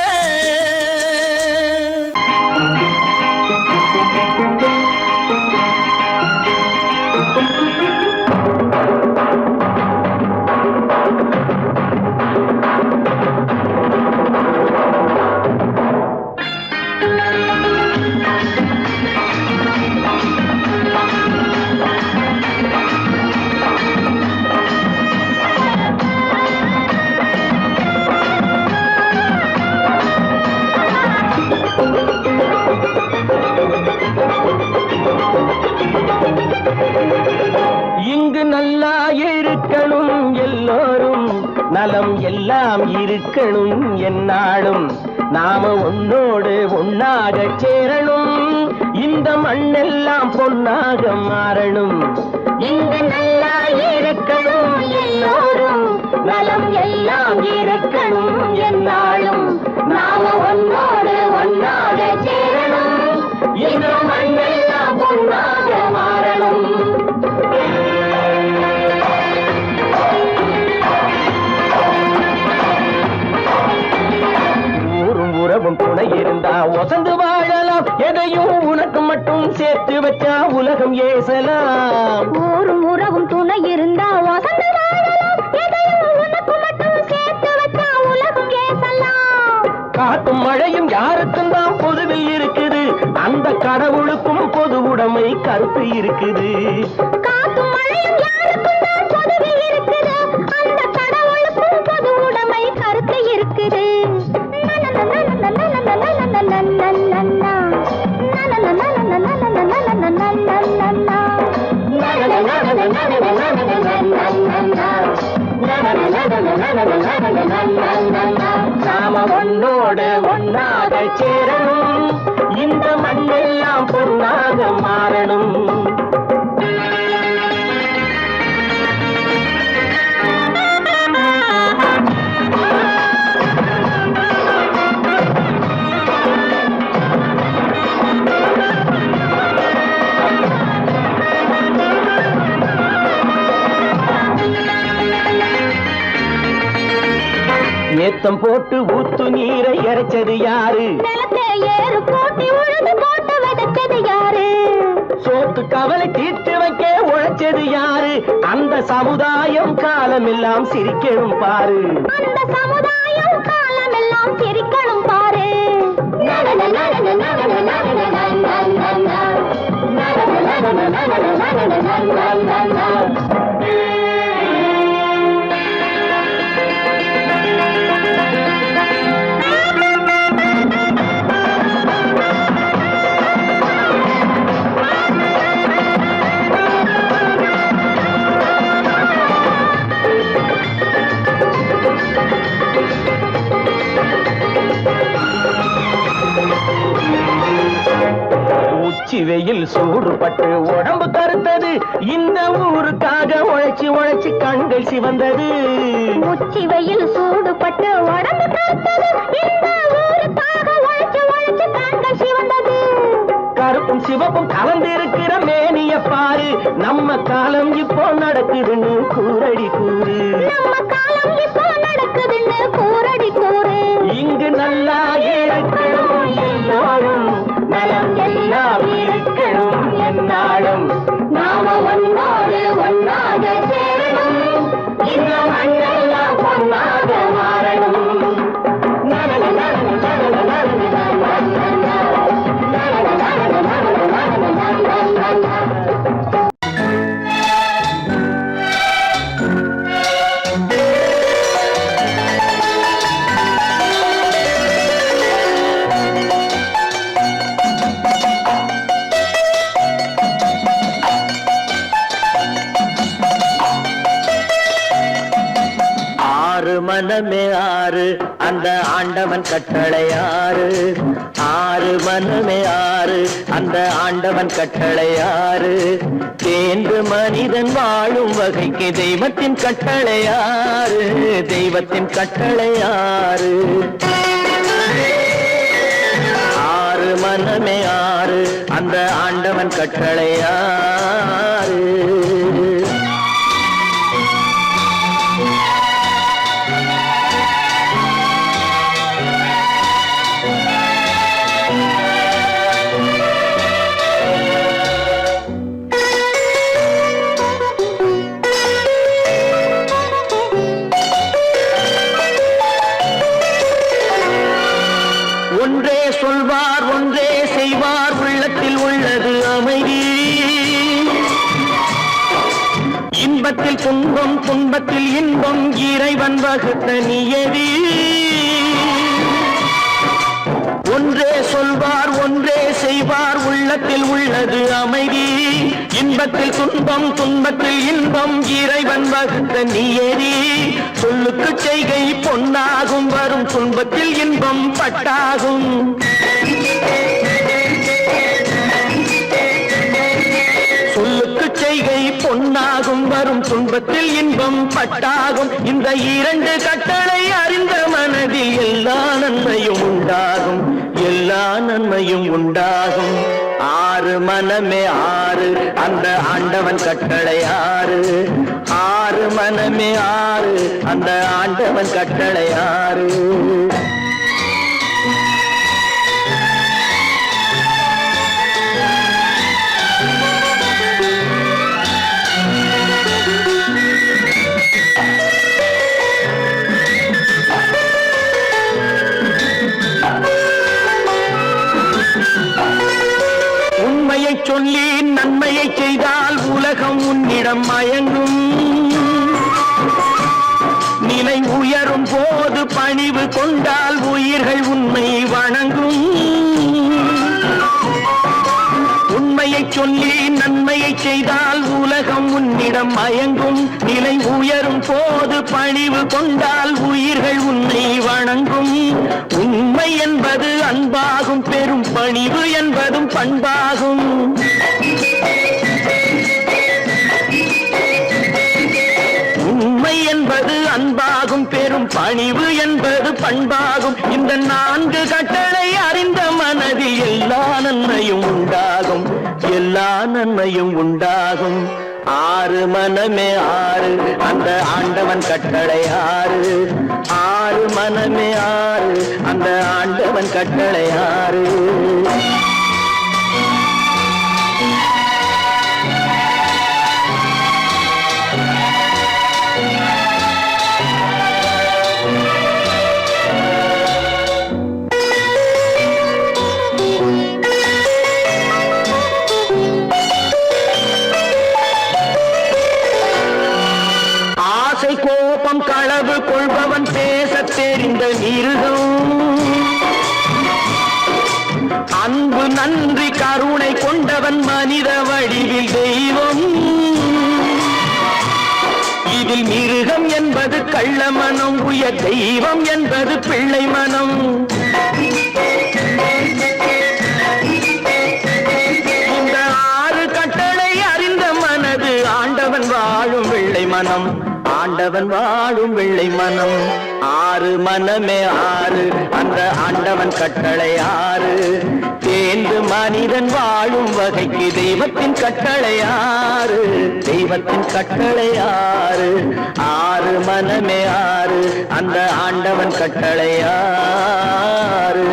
இங்கு நல்லா இருக்கணும் எல்லோரும், நலம் எல்லாம் இருக்கணும் என்னாலும், நாம ஒன்னோடு ஒன்னாக சேரணும், இந்த மண்ணெல்லாம் பொன்னாக மாறணும். இங்கு நல்லா இருக்கணும் எல்லோரும், நலம் எல்லாம் இருக்கணும் என்னாலும். நாம ஒன்னோடு ஒன்னாக சேரணும், இந்த மண்ணெல்லாம் பொன்னாக மாறணும். உறவும் துணை இருந்தா வசந்து வாழலாம், எதையும் உனக்கு மட்டும் சேர்த்து வச்சா உலகம் ஏசலாம். ஊரும் உறவும் துணை இருந்தா வசந்து வாழலாம், எதையும் உனக்கு மட்டும் சேர்த்து வச்சா உலகம் ஏசலாம். காத்தும் மழையும் யாருக்கும் தான் பொதுவில் இருக்குது, அந்த கடவுளுக்கும் பொது உடைமை கருத்து இருக்குது. காத்தும் மழையும் யாருக்கும் தான் பொதுவில் இருக்குது, அந்த கடவுளுக்கும் பொது உடைமை கருத்து இருக்குது. நாம ஒன்னோடு ஒன்னாக சேரணும், இந்த மண்ணெல்லாம் பொன்னாக மாறணும். ஏத்தம் போட்டு ஊத்து நீரை இறைச்சது யாரு, நிலத்தை ஏறு போட்டி உழுது போட்டு விதைச்சது யாரு, சோத்து கவலை தீர்த்து வைக்க உழைச்சது யாரு, அந்த சமுதாயம் காலமெல்லாம் சிரிக்கணும் பாரு. அந்த சமுதாயம் காலமெல்லாம் சிரிக்கணும் பாரு. உச்சி வெயில் சூடுபட்டு உடம்பு கருத்தது, இந்த ஊருக்காக உழைச்சி உழைச்சி கண்கள் சிவந்தது. உச்சி வெயில் சூடுபட்டு உடம்பு கருத்தது, இந்த ஊருக்காக உழைச்சு உழைச்சு கண்கள் சிவந்தது. கருப்பும் சிவப்பும் கலந்திருக்கிற மேனிய பாரு, நம்ம காலம் இப்போ நடக்குதுன்னு கூரடி கூறு. நம்ம காலம் இப்போ நடக்குதுன்னு கூரடி கூறு. இங்கு நல்லா இருக்கணும் எல்லோரும், நலம் எல்லாம் இருக்கணும் என்னாலும். நாம ஒன்னோடு ஒன்னாக சேரணும், இந்த மண்ணெல்லாம் பொன்னாக மாறணும். மனமே ஆறு, அந்த ஆண்டவன் கட்டளை ஆறு. ஆறு மனமே ஆறு, அந்த ஆண்டவன் கட்டளை ஆறு. தேர்ந்து மனிதன் வாழும் வகைக்கு தெய்வத்தின் கட்டளை ஆறு, தெய்வத்தின் கட்டளை ஆறு. ஆறு மனமே ஆறு, அந்த ஆண்டவன் கட்டளை ஆறு. ஒன்றே சொல்வார் ஒன்றே செய்வார், உள்ளத்தில் உள்ளது அமைதி. இன்பத்தில் துன்பம் துன்பத்தில் இன்பம், இறைவன் வகுத்த நியதி. ஒன்றே சொல்வார் ஒன்றே செய்வார், உள்ளத்தில் உள்ளது அமைதி. இன்பத்தில் துன்பம் துன்பத்தில் இன்பம், இறைவன் வகுத்த நியதி. சொல்லுக்கு செய்கை பொன்னாகும், வரும் துன்பத்தில் இன்பம் பட்டாகும். சொல்லுக்கு செய்கை பொன்ன துன்பத்தில் இன்பம் பட்டாகும். இந்த இரண்டு கட்டளை அறிந்த மனதில் எல்லா நன்மையும் உண்டாகும், எல்லா நன்மையும் உண்டாகும். ஆறு மனமே ஆறு, அந்த ஆண்டவன் கட்டளை ஆறு. ஆறு மனமே ஆறு, அந்த ஆண்டவன் கட்டளை ஆறு. உண்மையை சொல்லி நன்மையை செய்தால் உலகம் உன்னிடம் மயங்கும். நிலை உயரும் போது பணிவு கொண்டால் உயிர்கள் உன்னை வணங்கும். உண்மையை சொல்லி நன்மையை செய்தால் உலகம் உன்னிடம் மயங்கும். நிலை உயரும் போது பணிவு கொண்டால் உயிர்கள் உன்னை வணங்கும். உண்மை என்பது அன்பாகும், பெரும் பணிவு என்பதும் பண்பாகும். உண்மை என்பது அன்பாகும், பெரும் பணிவு என்பது பண்பாகும். இந்த நான்கு கட்டளை அறிந்த மனதில் எல்லா நன்மையும் உண்டாகும், எல்லா நன்மையும் உண்டாகும். ஆறு மனமே ஆறு, அந்த ஆண்டவன் கட்டளை ஆறு. ஆறு மனமே ஆறு, அந்த ஆண்டவன் கட்டளை ஆறு. கோபம் களவு கொள்பவன் பேசத் தெரிந்த மிருகம். அன்பு நன்றி கருணை கொண்டவன் மனித வடிவில் தெய்வம். இதில் மிருகம் என்பது கள்ள மனம், உயர் தெய்வம் என்பது பிள்ளை மனம். இந்த ஆறு கட்டளை அறிந்த மனது ஆண்டவன் வாழும் வெள்ளை மனம், ஆண்டவன் வாழும் வெள்ளை மனம். ஆறு மனமே ஆறு, அந்த ஆண்டவன் கட்டளை ஆறு. தேர்ந்து மனிதன் வாழும் வகைக்கு தெய்வத்தின் கட்டளை ஆறு, தெய்வத்தின் கட்டளை ஆறு. ஆறு மனமே ஆறு, அந்த ஆண்டவன் கட்டளை ஆறு.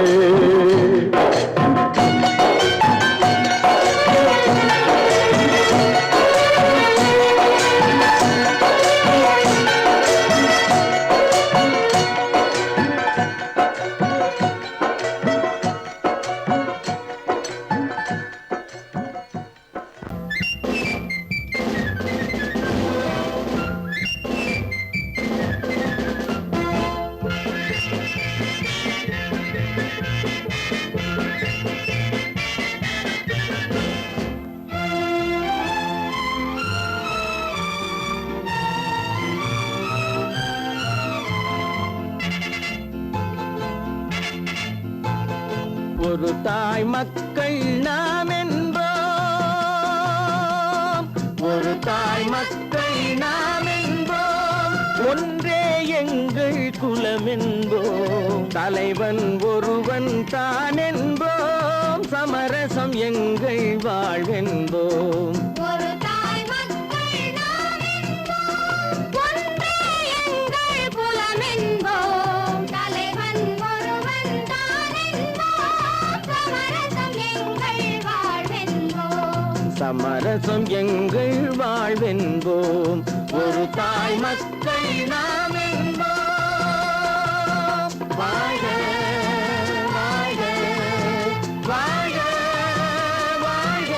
ஒரு தாய் மக்கள் நாம் என்போம், ஒரு தாய் மக்கள் நாம் என்போம். ஒன்றே எங்கள் குலம் என்போம், தலைவன் ஒருவன் தான் என்போம். சமரசம் எங்கள் வாழ்வென்போம். ஒரு தாய் மக்கள் நாம் என்போம், ஒன்றே எங்கள் குலம் என்போம். தலைவன் ஒருவன் தான் என்போம். சமரசம் எங்கள் வாழ்வென்போம். சமரசம் எங்கள் வாழ்வென்போம். ஒரு தாய் மக்கள் நாம் என்போம். வாழ்க வாழ்க வாழ்க வாழ்க.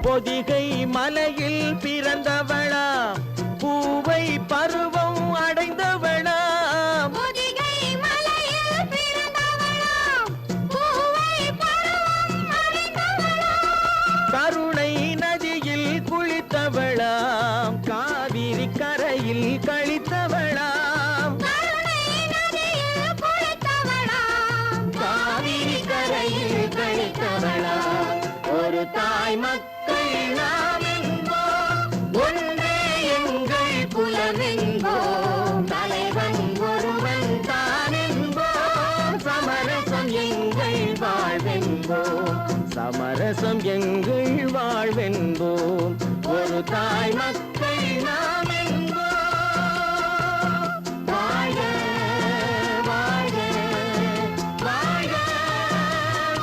பொதிகை மலையில் பிறந்தவளா, பூவை பருவம் அடைந்தவளா. பொதிகை மலையில் பிறந்தவளாம், பூவை பருவம் அடைந்தவளாம். கருணை நதியில் குளித்தவளாம், காவிரி கரையில் கழித்தவளாம். கருணை என்போம், ஒரு தாய் மக்கள் நாம் என்போம். வாழ்க வாழ்க வாழ்க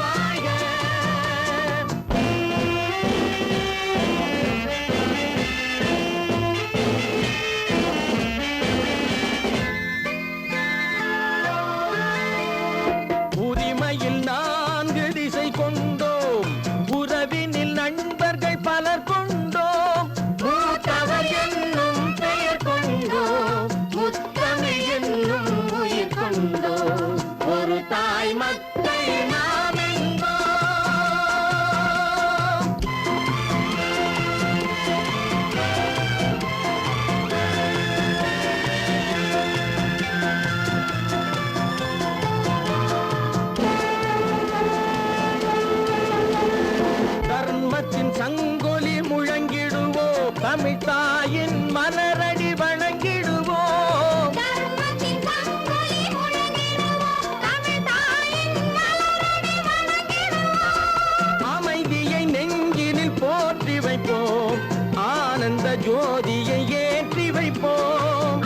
வாழ்க. உரிமையில் 4 திசை கொண்டோம், உறவினில் நண்பர்கள் பலர் கொண்டோம், மூத்தவர் என்னும் பெயர் கொண்டோம், முத்தமிழ் என்னும் உயிர் கொண்டோம், ஒரு தாய் மக்கள் நாம் என்போம். தர்மத்தின் சங்கொலி முழங்கிடுவோம், தமிழ் தாயின் மலரடி வணங்கிடுவோம். அமைதியை நெஞ்சினில் போற்றி வைப்போம், ஆனந்த ஜோதியை ஏற்றி வைப்போம்,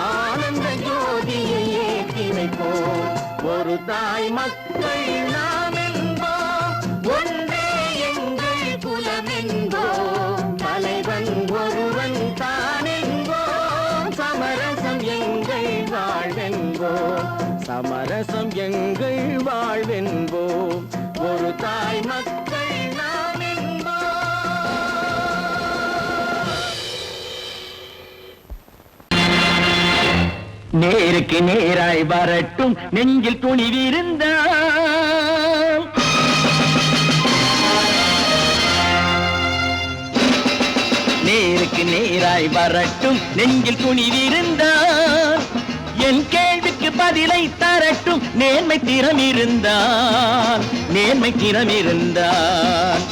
ஆனந்த ஜோதியை ஏற்றி வைப்போம், ஒரு தாய் மக்கள் நாம் என்போம், ஒன்றே எங்கள் குலம் என்போம், தலைவன் ஒருவன் தான் என்போம், சமரசம் எங்கள் வாழ்வென்போம், சமரசம் எங்கள் வாழ்வென்போம், ஒரு தாய் மக்கள் நாம் என்போம். நேருக்கு நேராய் வரட்டும் நெஞ்சில் துணிவிருந்தால், நேருக்கு நேராய் வரட்டும் நெஞ்சில் துணிவிருந்தால், என் கேள்விக்கு பதிலை தரட்டும் நேர்மை திறம் இருந்தால், நேர்மை திறம் இருந்தால்,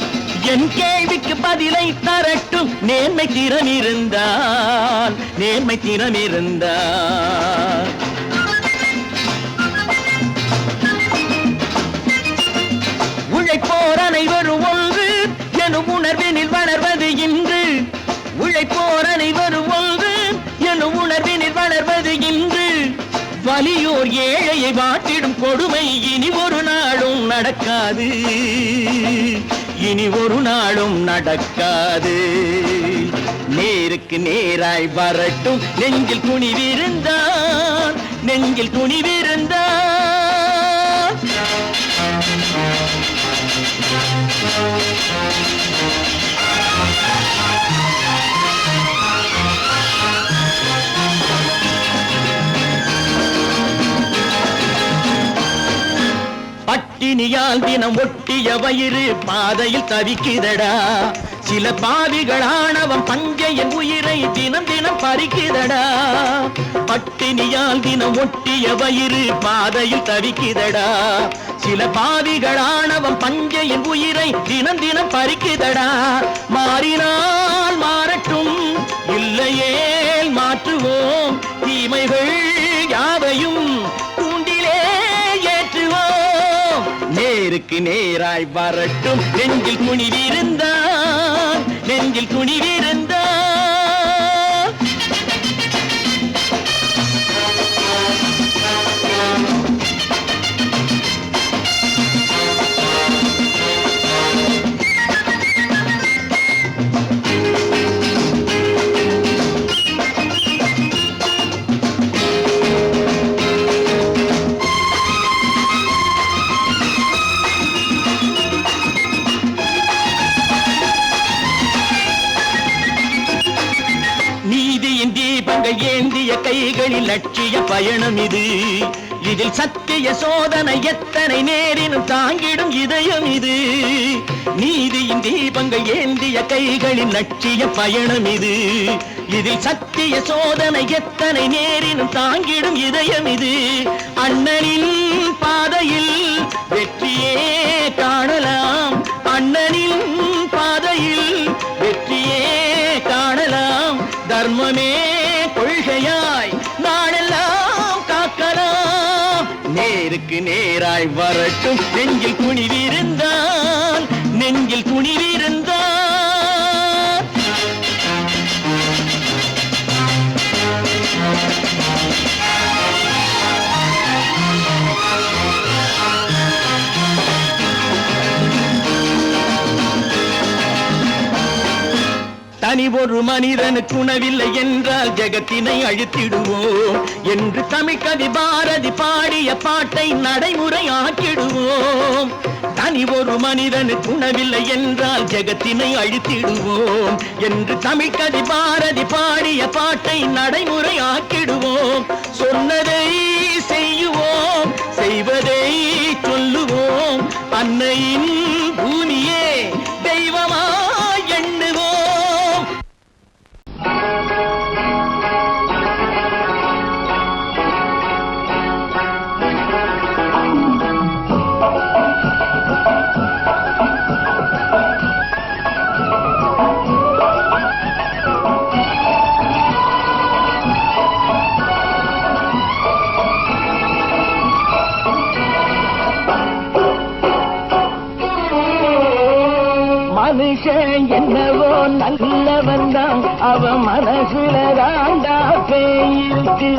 என் கேள்விக்கு பதிலை தரட்டும் நேர்மை திறம் இருந்தால், நேர்மை திறம் இருந்தால். உழைப்போர் அனைவரும் ஒன்று எனும் உணர்வினில் வளர்வது இன்று, உழைப்போர் அனைவரும் ஒன்று எனும் உணர்வினில் வளர்வது இன்று, வலியோர் ஏழையை வாட்டிடும் கொடுமை இனி ஒரு நாளும் நடக்காது, இனி ஒரு நாளும் நடக்காது. நேருக்கு நேராய் வரட்டும் நெஞ்சில் துணிவிருந்தால், நெஞ்சில் துணிவிருந்தால். பட்டினியால் தினம் ஒட்டிய வயிறு பாதையில் தவிக்குதடா, சில பாவிகள் ஆணவம் பஞ்சையின் உயிரை தினம் தினம் பறிக்குதடா. பட்டினியால் தினம் ஒட்டிய வயிறு பாதையில் தவிக்குதடா, சில பாவிகள் ஆணவம் பஞ்சையின் உயிரை தினம் தினம் பறிக்குதடா. மாறினால் மாறட்டும், இல்லையேல் மாற்றுவோம், தீமைகள் யாவையும் தூண்டிலே ஏற்றுவோம். நேருக்கு நேராய் வரட்டும் நெஞ்சில் துணிவிருந்தால், நெஞ்சில் துணிவிருந்தால். தீபங்கள் ஏந்திய கைகளில் லட்சிய பயணம் இது, இதில் சத்திய சோதனை எத்தனை நேரினும் தாங்கிடும் இதயம் இது. நீதியின் தீபங்கள் ஏந்திய கைகளில் லட்சிய பயணம் இது, இதில் சத்திய சோதனை எத்தனை நேரினும் தாங்கிடும் இதயம் இது. அண்ணனின் பாதையில் வெற்றியே காணலாம், அண்ணனின் பாதையில் வெற்றியே காணலாம். தர்மமே கொள்கையாய் நாளெல்லாம் காக்கலாம். நேருக்கு நேராய் வரட்டும் நெஞ்சில் துணிவிருந்தால், தனி ஒரு மனிதனுக்கு உணவில்லை என்றால் ஜெகத்தினை அழித்திடுவோம் என்று தமிழ்கவி பாரதி பாடிய பாட்டை நடைமுறையாக்கிடுவோம். தனி ஒரு மனிதனுக்கு உணவில்லை என்றால் ஜெகத்தினை அழித்திடுவோம் என்று தமிழ்கவி பாரதி பாடிய பாட்டை நடைமுறையாக்கிடுவோம். சொன்னதை செய்யுவோம், செய்வதை சொல்லுவோம், அன்னையின் பூமியே தெய்வமா எண்ணுவோம். மனுஷன் என்னவோ நல்லவன் தான், அவன் மனசுல தாண்டா பேயிருக்கு.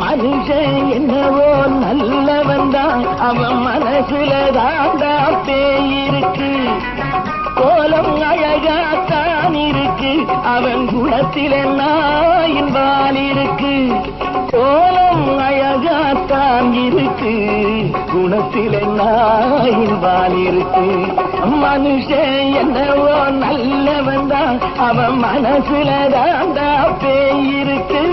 மனுஷன் என்னவோ நல்லவன் தான், அவன் மனசுல தாண்டா பேயிருக்கு. கோலம் அழகாத்தான் இருக்கு, அவன் குணத்தில நாயின் வால் இருக்கு. கோலம் அழகாத்தான் இருக்கு, குணத்தில நாயின் வால் இருக்கு. மனுஷன் என்னவோ நல்லவன் தான், அவன் மனசுல தாண்டா பேயிருக்கு.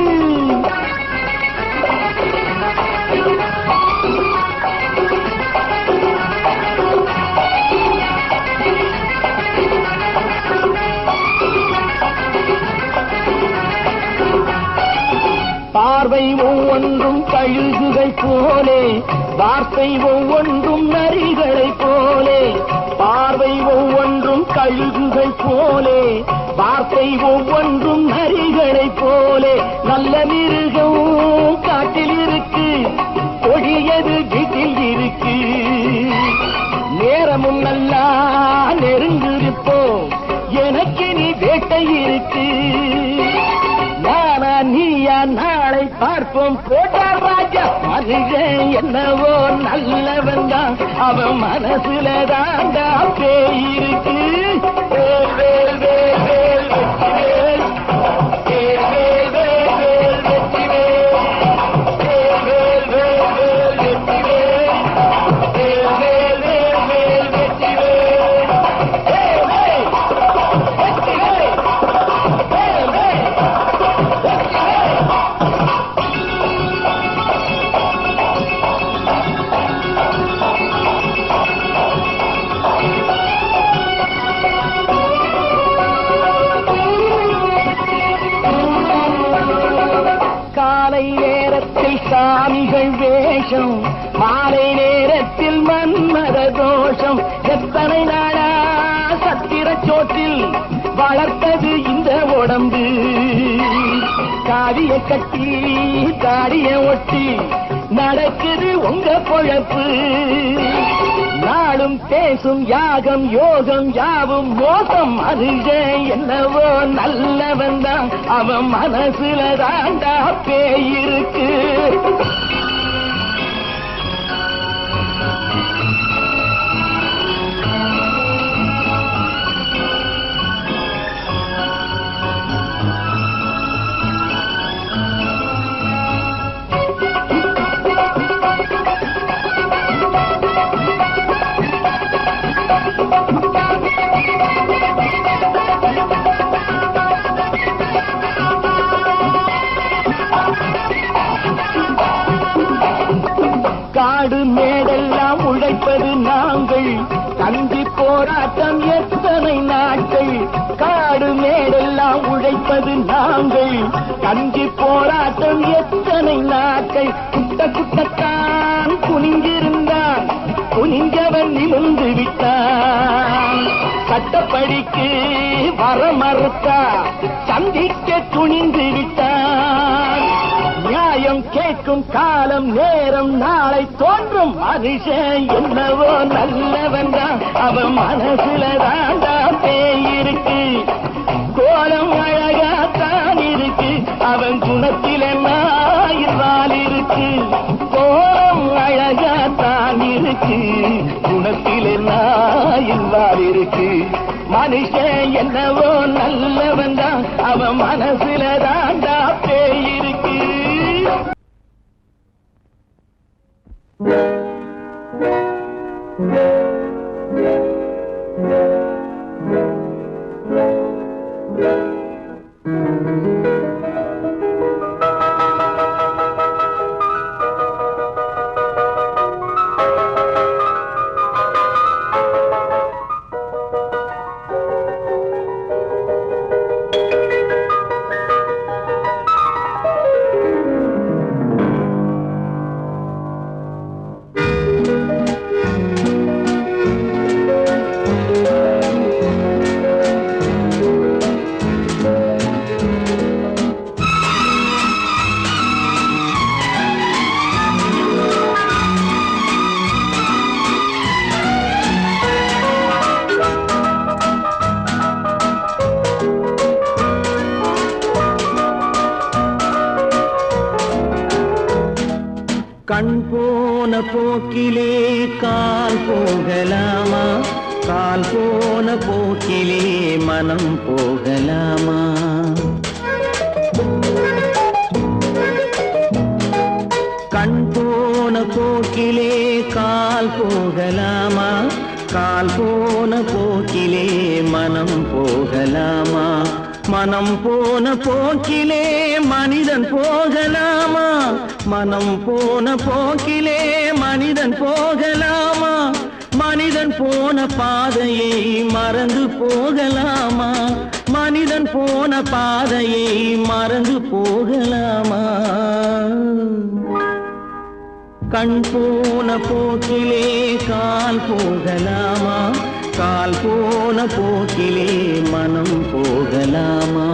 பார்வை ஒவ்வொன்றும் கழுகுகை போலே, வார்த்தை ஒவ்வொன்றும் நரிகளை போலே. பார்வை ஒவ்வொன்றும் கழுகுகை போலே, வார்த்தை ஒவ்வொன்றும் நரிகளை போலே. நல்ல மிருகம் காட்டில் இருக்கு, கொடியது வீட்டில் இருக்கு. நேரமும் நல்லா நெருங்கிருப்போம், எனக்கு நீ வேட்டை இருக்கு. நானா நீயா நாளை பார்ப்போம் போட்டார் ராஜா. மனுஷன் என்னவோ நல்லவன் தான், அவன் மனசுல தாண்டா பேயிருக்கு. வேல் வேல் வேல் வேல் வெற்றிவேல், வேல் வேல் வேல் வேல் வெற்றிவேல், வேல் வேல் வேல் வேல் வெற்றிவேல், வேல் வேல் வேல் வேல் வெற்றிவேல், வேல் வேல் வெற்றிவேல், வேல் வேல். காலை நேரத்தில் சாமிகள் வேஷம், மாலை நேரத்தில் மன்மத தோஷம். எத்தனை நாளா சத்திர சோற்றில் வளர்த்தது இந்த உடம்பு. காவிய கட்டி தாடிய ஒட்டி நடக்குது உங்க பொழப்பு. நாளும் பேசும் யாகம் யோகம் யாவும் மோசம். மனுஷன் என்னவோ நல்லவன் தான், அவன் மனசுல தாண்டா பேயிருக்கு. காடு மேடெல்லாம் உழைப்பது நாங்கள், தந்தி போராட்டம் எத்தனை நாட்கள். காடு மேடெல்லாம் உழைப்பது நாங்கள், தந்தி போராட்டம் எத்தனை நாட்கள். குட்ட குட்டத்தான் குனிஞ்சிருந்தான், குனிஞ்சவன் நிமிர்ந்து விட்டான். சட்டப்படிக்கு வர மறுத்தா, சந்திக்க துணிந்து விட்டான். நியாயம் கேட்கும் காலம் நேரம் நாளை தோன்றும். மனுஷன் என்னவோ நல்லவன் தான், அவன் மனசுல தாண்டா பேயிருக்கு. கோலம் அழகாத்தான் இருக்கு, அவன் குணத்தில நாயில் இருக்கு. கோலம் அழகாத்தான் இருக்கு, குணத்தில நாயில் இருக்கு. மனுஷன் என்னவோ நல்லவன் தான், அவன் மனசுல தாண்டா பேய் இருக்கு. கண் போன போக்கிலே கால் போகலாமா, கால் போன போக்கிலே மனம் போகலாமா? கண் போன போக்கிலே கால் போகலாமா, கால் போன போக்கிலே மனம் போகலாமா? மனம் போன போக்கிலே மனிதன் போகலாமா, மனம் போன போக்கிலே மனிதன் போகலாமா? மனிதன் போன பாதையை மறந்து போகலாமா, மனிதன் போன பாதையை மறந்து போகலாமா? கண் போன போக்கிலே கால் போகலாமா, கால் போன போக்கிலே மனம் போகலாமா?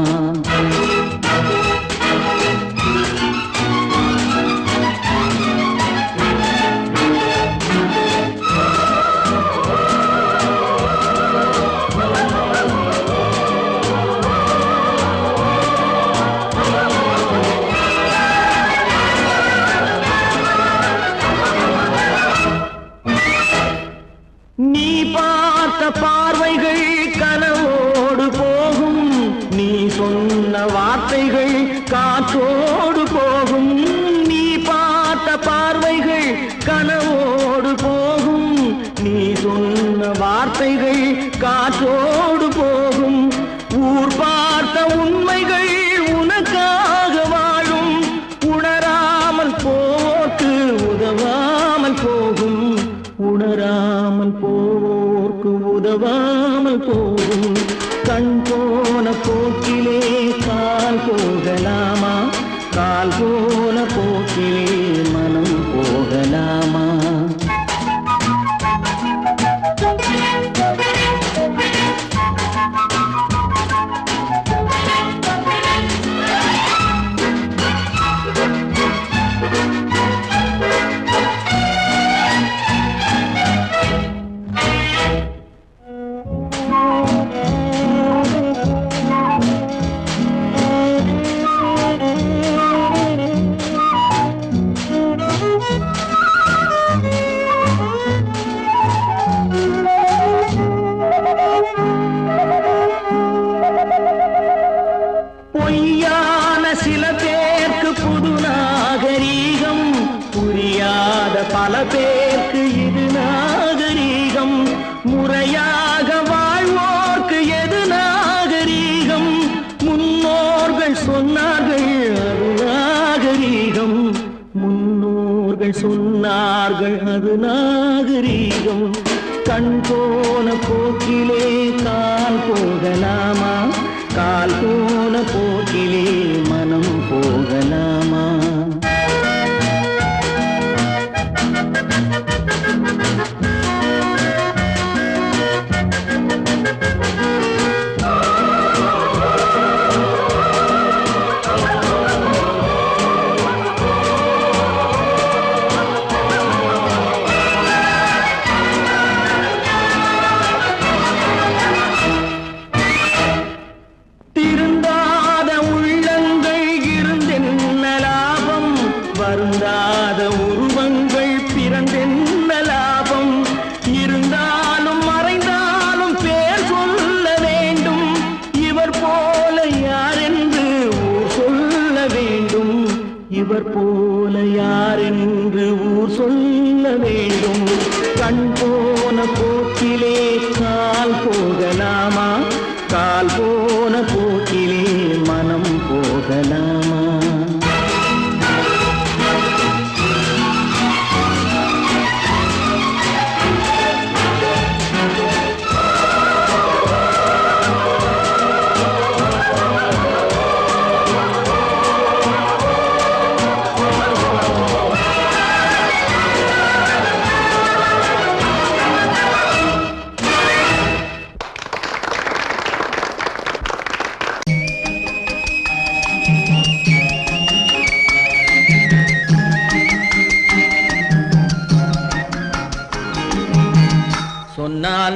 நீ பார்த்த பார்வைகள் கனவோடு போகும், நீ சொன்ன வார்த்தைகள் காற்றோடு போகும். நீ பார்த்த பார்வைகள் கனவோடு போகும், நீ சொன்ன வார்த்தைகள் காற்றோடு போகும். ஊர் பார்த்த உண்மைகள் உனக்காக வாழும், உணராமல் போக்கு உதவாமல் போகும், உணராமல் போக்கு உதவாமல் போகும். கண் போன போக்கிலே கால் போகலாமா, கால் போன போக்கிலே மனம் போகலாமா? பொய்யான சில பேருக்கு புது நாகரீகம், புரியாத பல பேருக்கு இது நாகரீகம். முறையாக வாழ்வோர்க்கு எது நாகரீகம்? முன்னோர்கள் சொன்னார்கள் அது நாகரீகம், முன்னோர்கள் சொன்னார்கள் அது நாகரீகம். கண் போன போக்கிலே கால் போகலாமா, கால் போன போக்கிலே மனம் போகலாமா?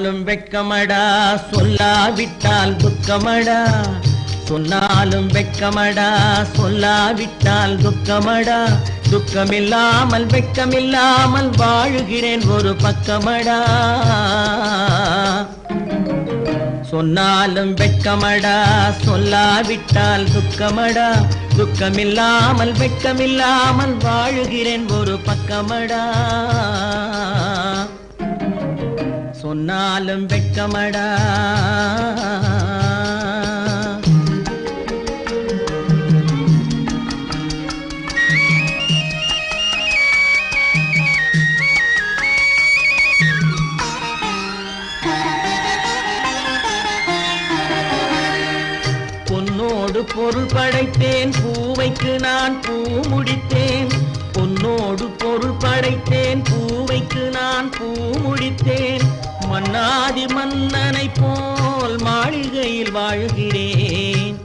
சொன்னாலும் வெட்கமடா சொல்லாவிட்டால் துக்கமடா சொன்னாலும் வெட்கமடா சொல்லாவிட்டால் துக்கமடா துக்கமில்லாமல் வெட்கமில்லாமல் வாழுகிறேன் ஒரு பக்கமடா சொன்னாலும் வெட்கமடா சொல்லாவிட்டால் துக்கமடா துக்கமில்லாமல் வெட்கமில்லாமல் வாழுகிறேன் ஒரு பக்கமடா சொன்னாலும் வெட்கமடா பொன்னோடு பொருள் படைத்தேன் பூவைக்கு நான் பூ முடித்தேன் பொன்னோடு பொருள் படைத்தேன் பூவைக்கு நான் பூ முடித்தேன் மன்னாதி மன்னனை போல் மாளிகையில் வாழ்கிறேன்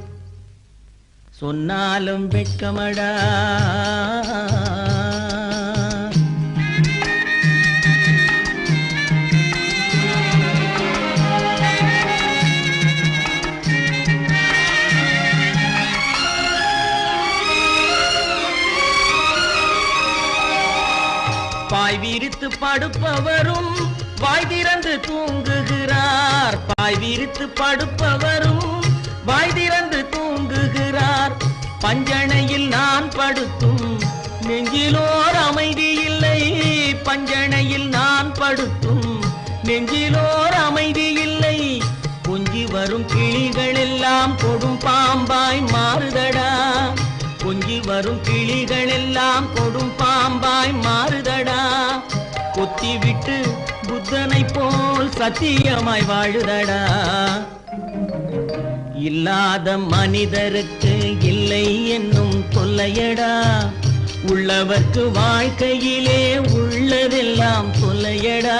சொன்னாலும் வெட்கமடா பாய் விரித்து படுப்பவரும் வாய் திறந்து தூங்குகிறார் பாய் விரித்து படுப்பவரும் வாய் திறந்து தூங்குகிறார் பஞ்சணையில் நான் படுத்தும் நெஞ்சிலோர் அமைதி இல்லை பஞ்சணையில் நான் படுத்தும் நெஞ்சிலோர் அமைதி இல்லை கொஞ்சி வரும் கிளிகள் எல்லாம் கொடும் பாம்பாய் மாறுதடா கொஞ்சி வரும் கிளிகள் எல்லாம் கொடும் பாம்பாய் மாறுதடா கொத்தி விட்டு புத்தனை போல் சத்தியமாய் வாழுதடா இல்லாத மனிதருக்கு இல்லை என்னும் தொல்லையடா உள்ளவர்க்கு வாழ்க்கையிலே உள்ளதெல்லாம் தொல்லையடா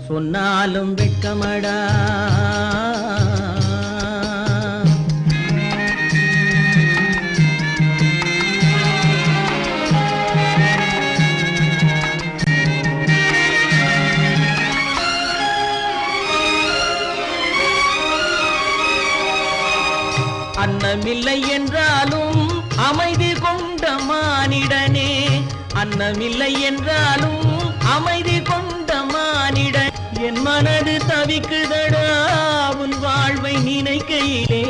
சொன்னாலும் வெட்கமடா அன்னமில்லை என்றாலும் அமைதி கொண்ட மானிடனே அன்னமில்லை என்றாலும் அமைதி கொண்ட மானிடன் என் மனது தவிக்குதடா உன் வாழ்வை நினைக்கையிலே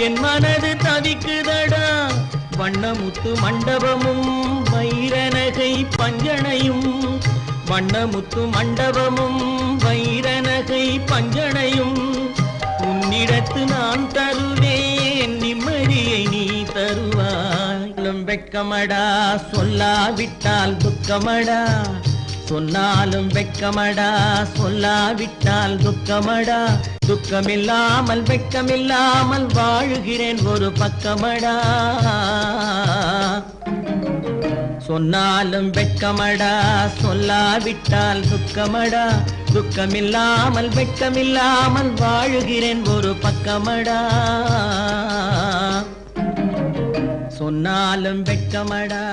என் மனது தவிக்குதடா வண்ணமுத்து மண்டபமும் வைரநகை பஞ்சனையும் வண்ணமுத்து மண்டபமும் வைரநகை பஞ்சனையும் உன்னிடத்து நான் தருவேன் நிம்மதியை நீ தருவாய் வெட்கமடா சொல்லாவிட்டால் துக்கமடா சொன்னாலும் வெட்கமடா சொல்லாவிட்டால் துக்கமடா துக்கமில்லாமல் வெட்கமில்லாமல் வாழுகிறேன் ஒரு பக்கமடா சொன்னாலும் வெட்கமடா சொல்லாவிட்டால் துக்கமடா துக்கமில்லாமல் வெட்கமில்லாமல் வாழுகிறேன் ஒரு பக்கமடா சொன்னாலும் வெட்கமடா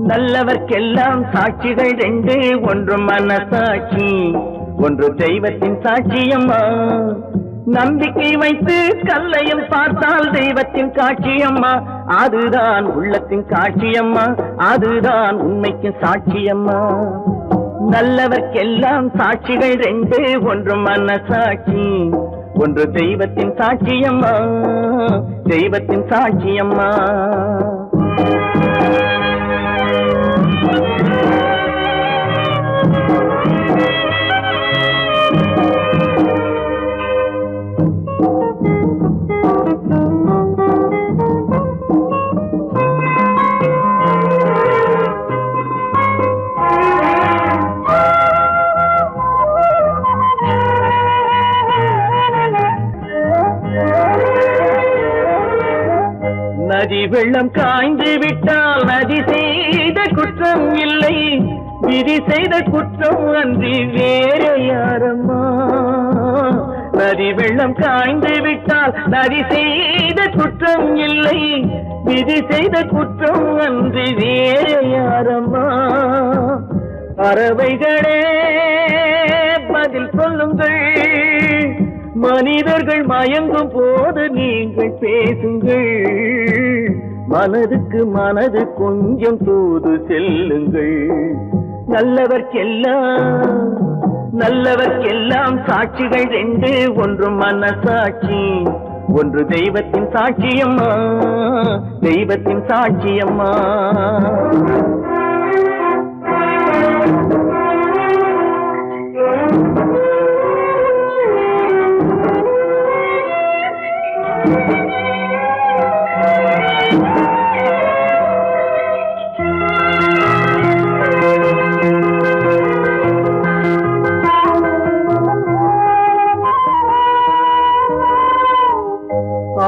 நல்லவர்க்கெல்லாம் சாட்சிகள் ரெண்டு ஒன்று மனசாட்சி ஒன்று தெய்வத்தின் சாட்சியம்மா நம்பிக்கை வைத்து கல்லையும் பார்த்தால் தெய்வத்தின் காட்சியம்மா அதுதான் உள்ளத்தின் காட்சியம்மா அதுதான் உண்மைக்கு சாட்சியம்மா நல்லவர்க்கெல்லாம் சாட்சிகள் ரெண்டு ஒன்று மனசாட்சி ஒன்று தெய்வத்தின் சாட்சியம்மா, தெய்வத்தின் சாட்சியம்மா. நதி வெள்ளம் காய்ந்து விட்டால் நதி செய்த குற்றம் இல்லை, விதி செய்த குற்றம் அன்றி வேறு யாரம்மா. நதி வெள்ளம் காய்ந்து விட்டால் நதி செய்த குற்றம் இல்லை, விதி செய்த குற்றம் அன்றி வேறு யாரம்மா. பறவைகளே பதில் சொல்லுங்கள், மனிதர்கள் மயங்கும் போது நீங்கள் பேசுங்கள், மனதுக்கு மனது கொஞ்சம் தூது செல்லுங்கள். நல்லவர்க்கெல்லாம் சாட்சிகள் ரெண்டு, ஒன்று மனசாட்சி, ஒன்று தெய்வத்தின் சாட்சியம்மா, தெய்வத்தின் சாட்சியம்மா.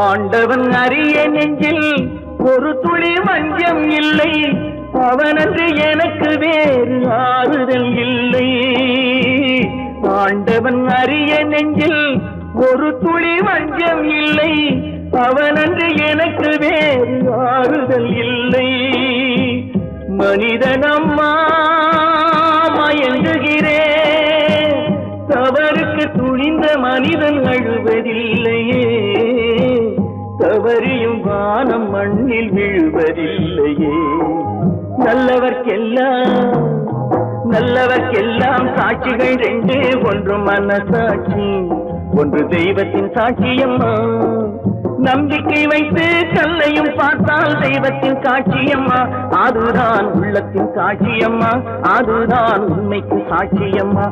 ஆண்டவன் அறிய நெஞ்சில் ஒரு துளி வஞ்சம் இல்லை, அவனன்று எனக்கு வேறு ஆறுதல் இல்லை. ஆண்டவன் அறிய நெஞ்சில் ஒரு துளி வஞ்சம் இல்லை, அவனன்று எனக்கு வேறு ஆறுதல் இல்லை. மனிதனம்மா மயங்குகிறேன், தவறுக்கு துணிந்த மனிதன் அழுவதில்லையே, தவறியும் வானம் மண்ணில் விழுவதில்லையே. நல்லவர்க்கெல்லாம் சாட்சிகள் ரெண்டு, ஒன்று மனசாட்சி, ஒன்று தெய்வத்தின் சாட்சியம்மா. நம்பிக்கை வைத்து கல்லையும் பார்த்தால் தெய்வத்தின் காட்சியம்மா, அதுதான் உள்ளத்தின் சாட்சியம்மா, அதுதான் உண்மைக்கு சாட்சியம்மா.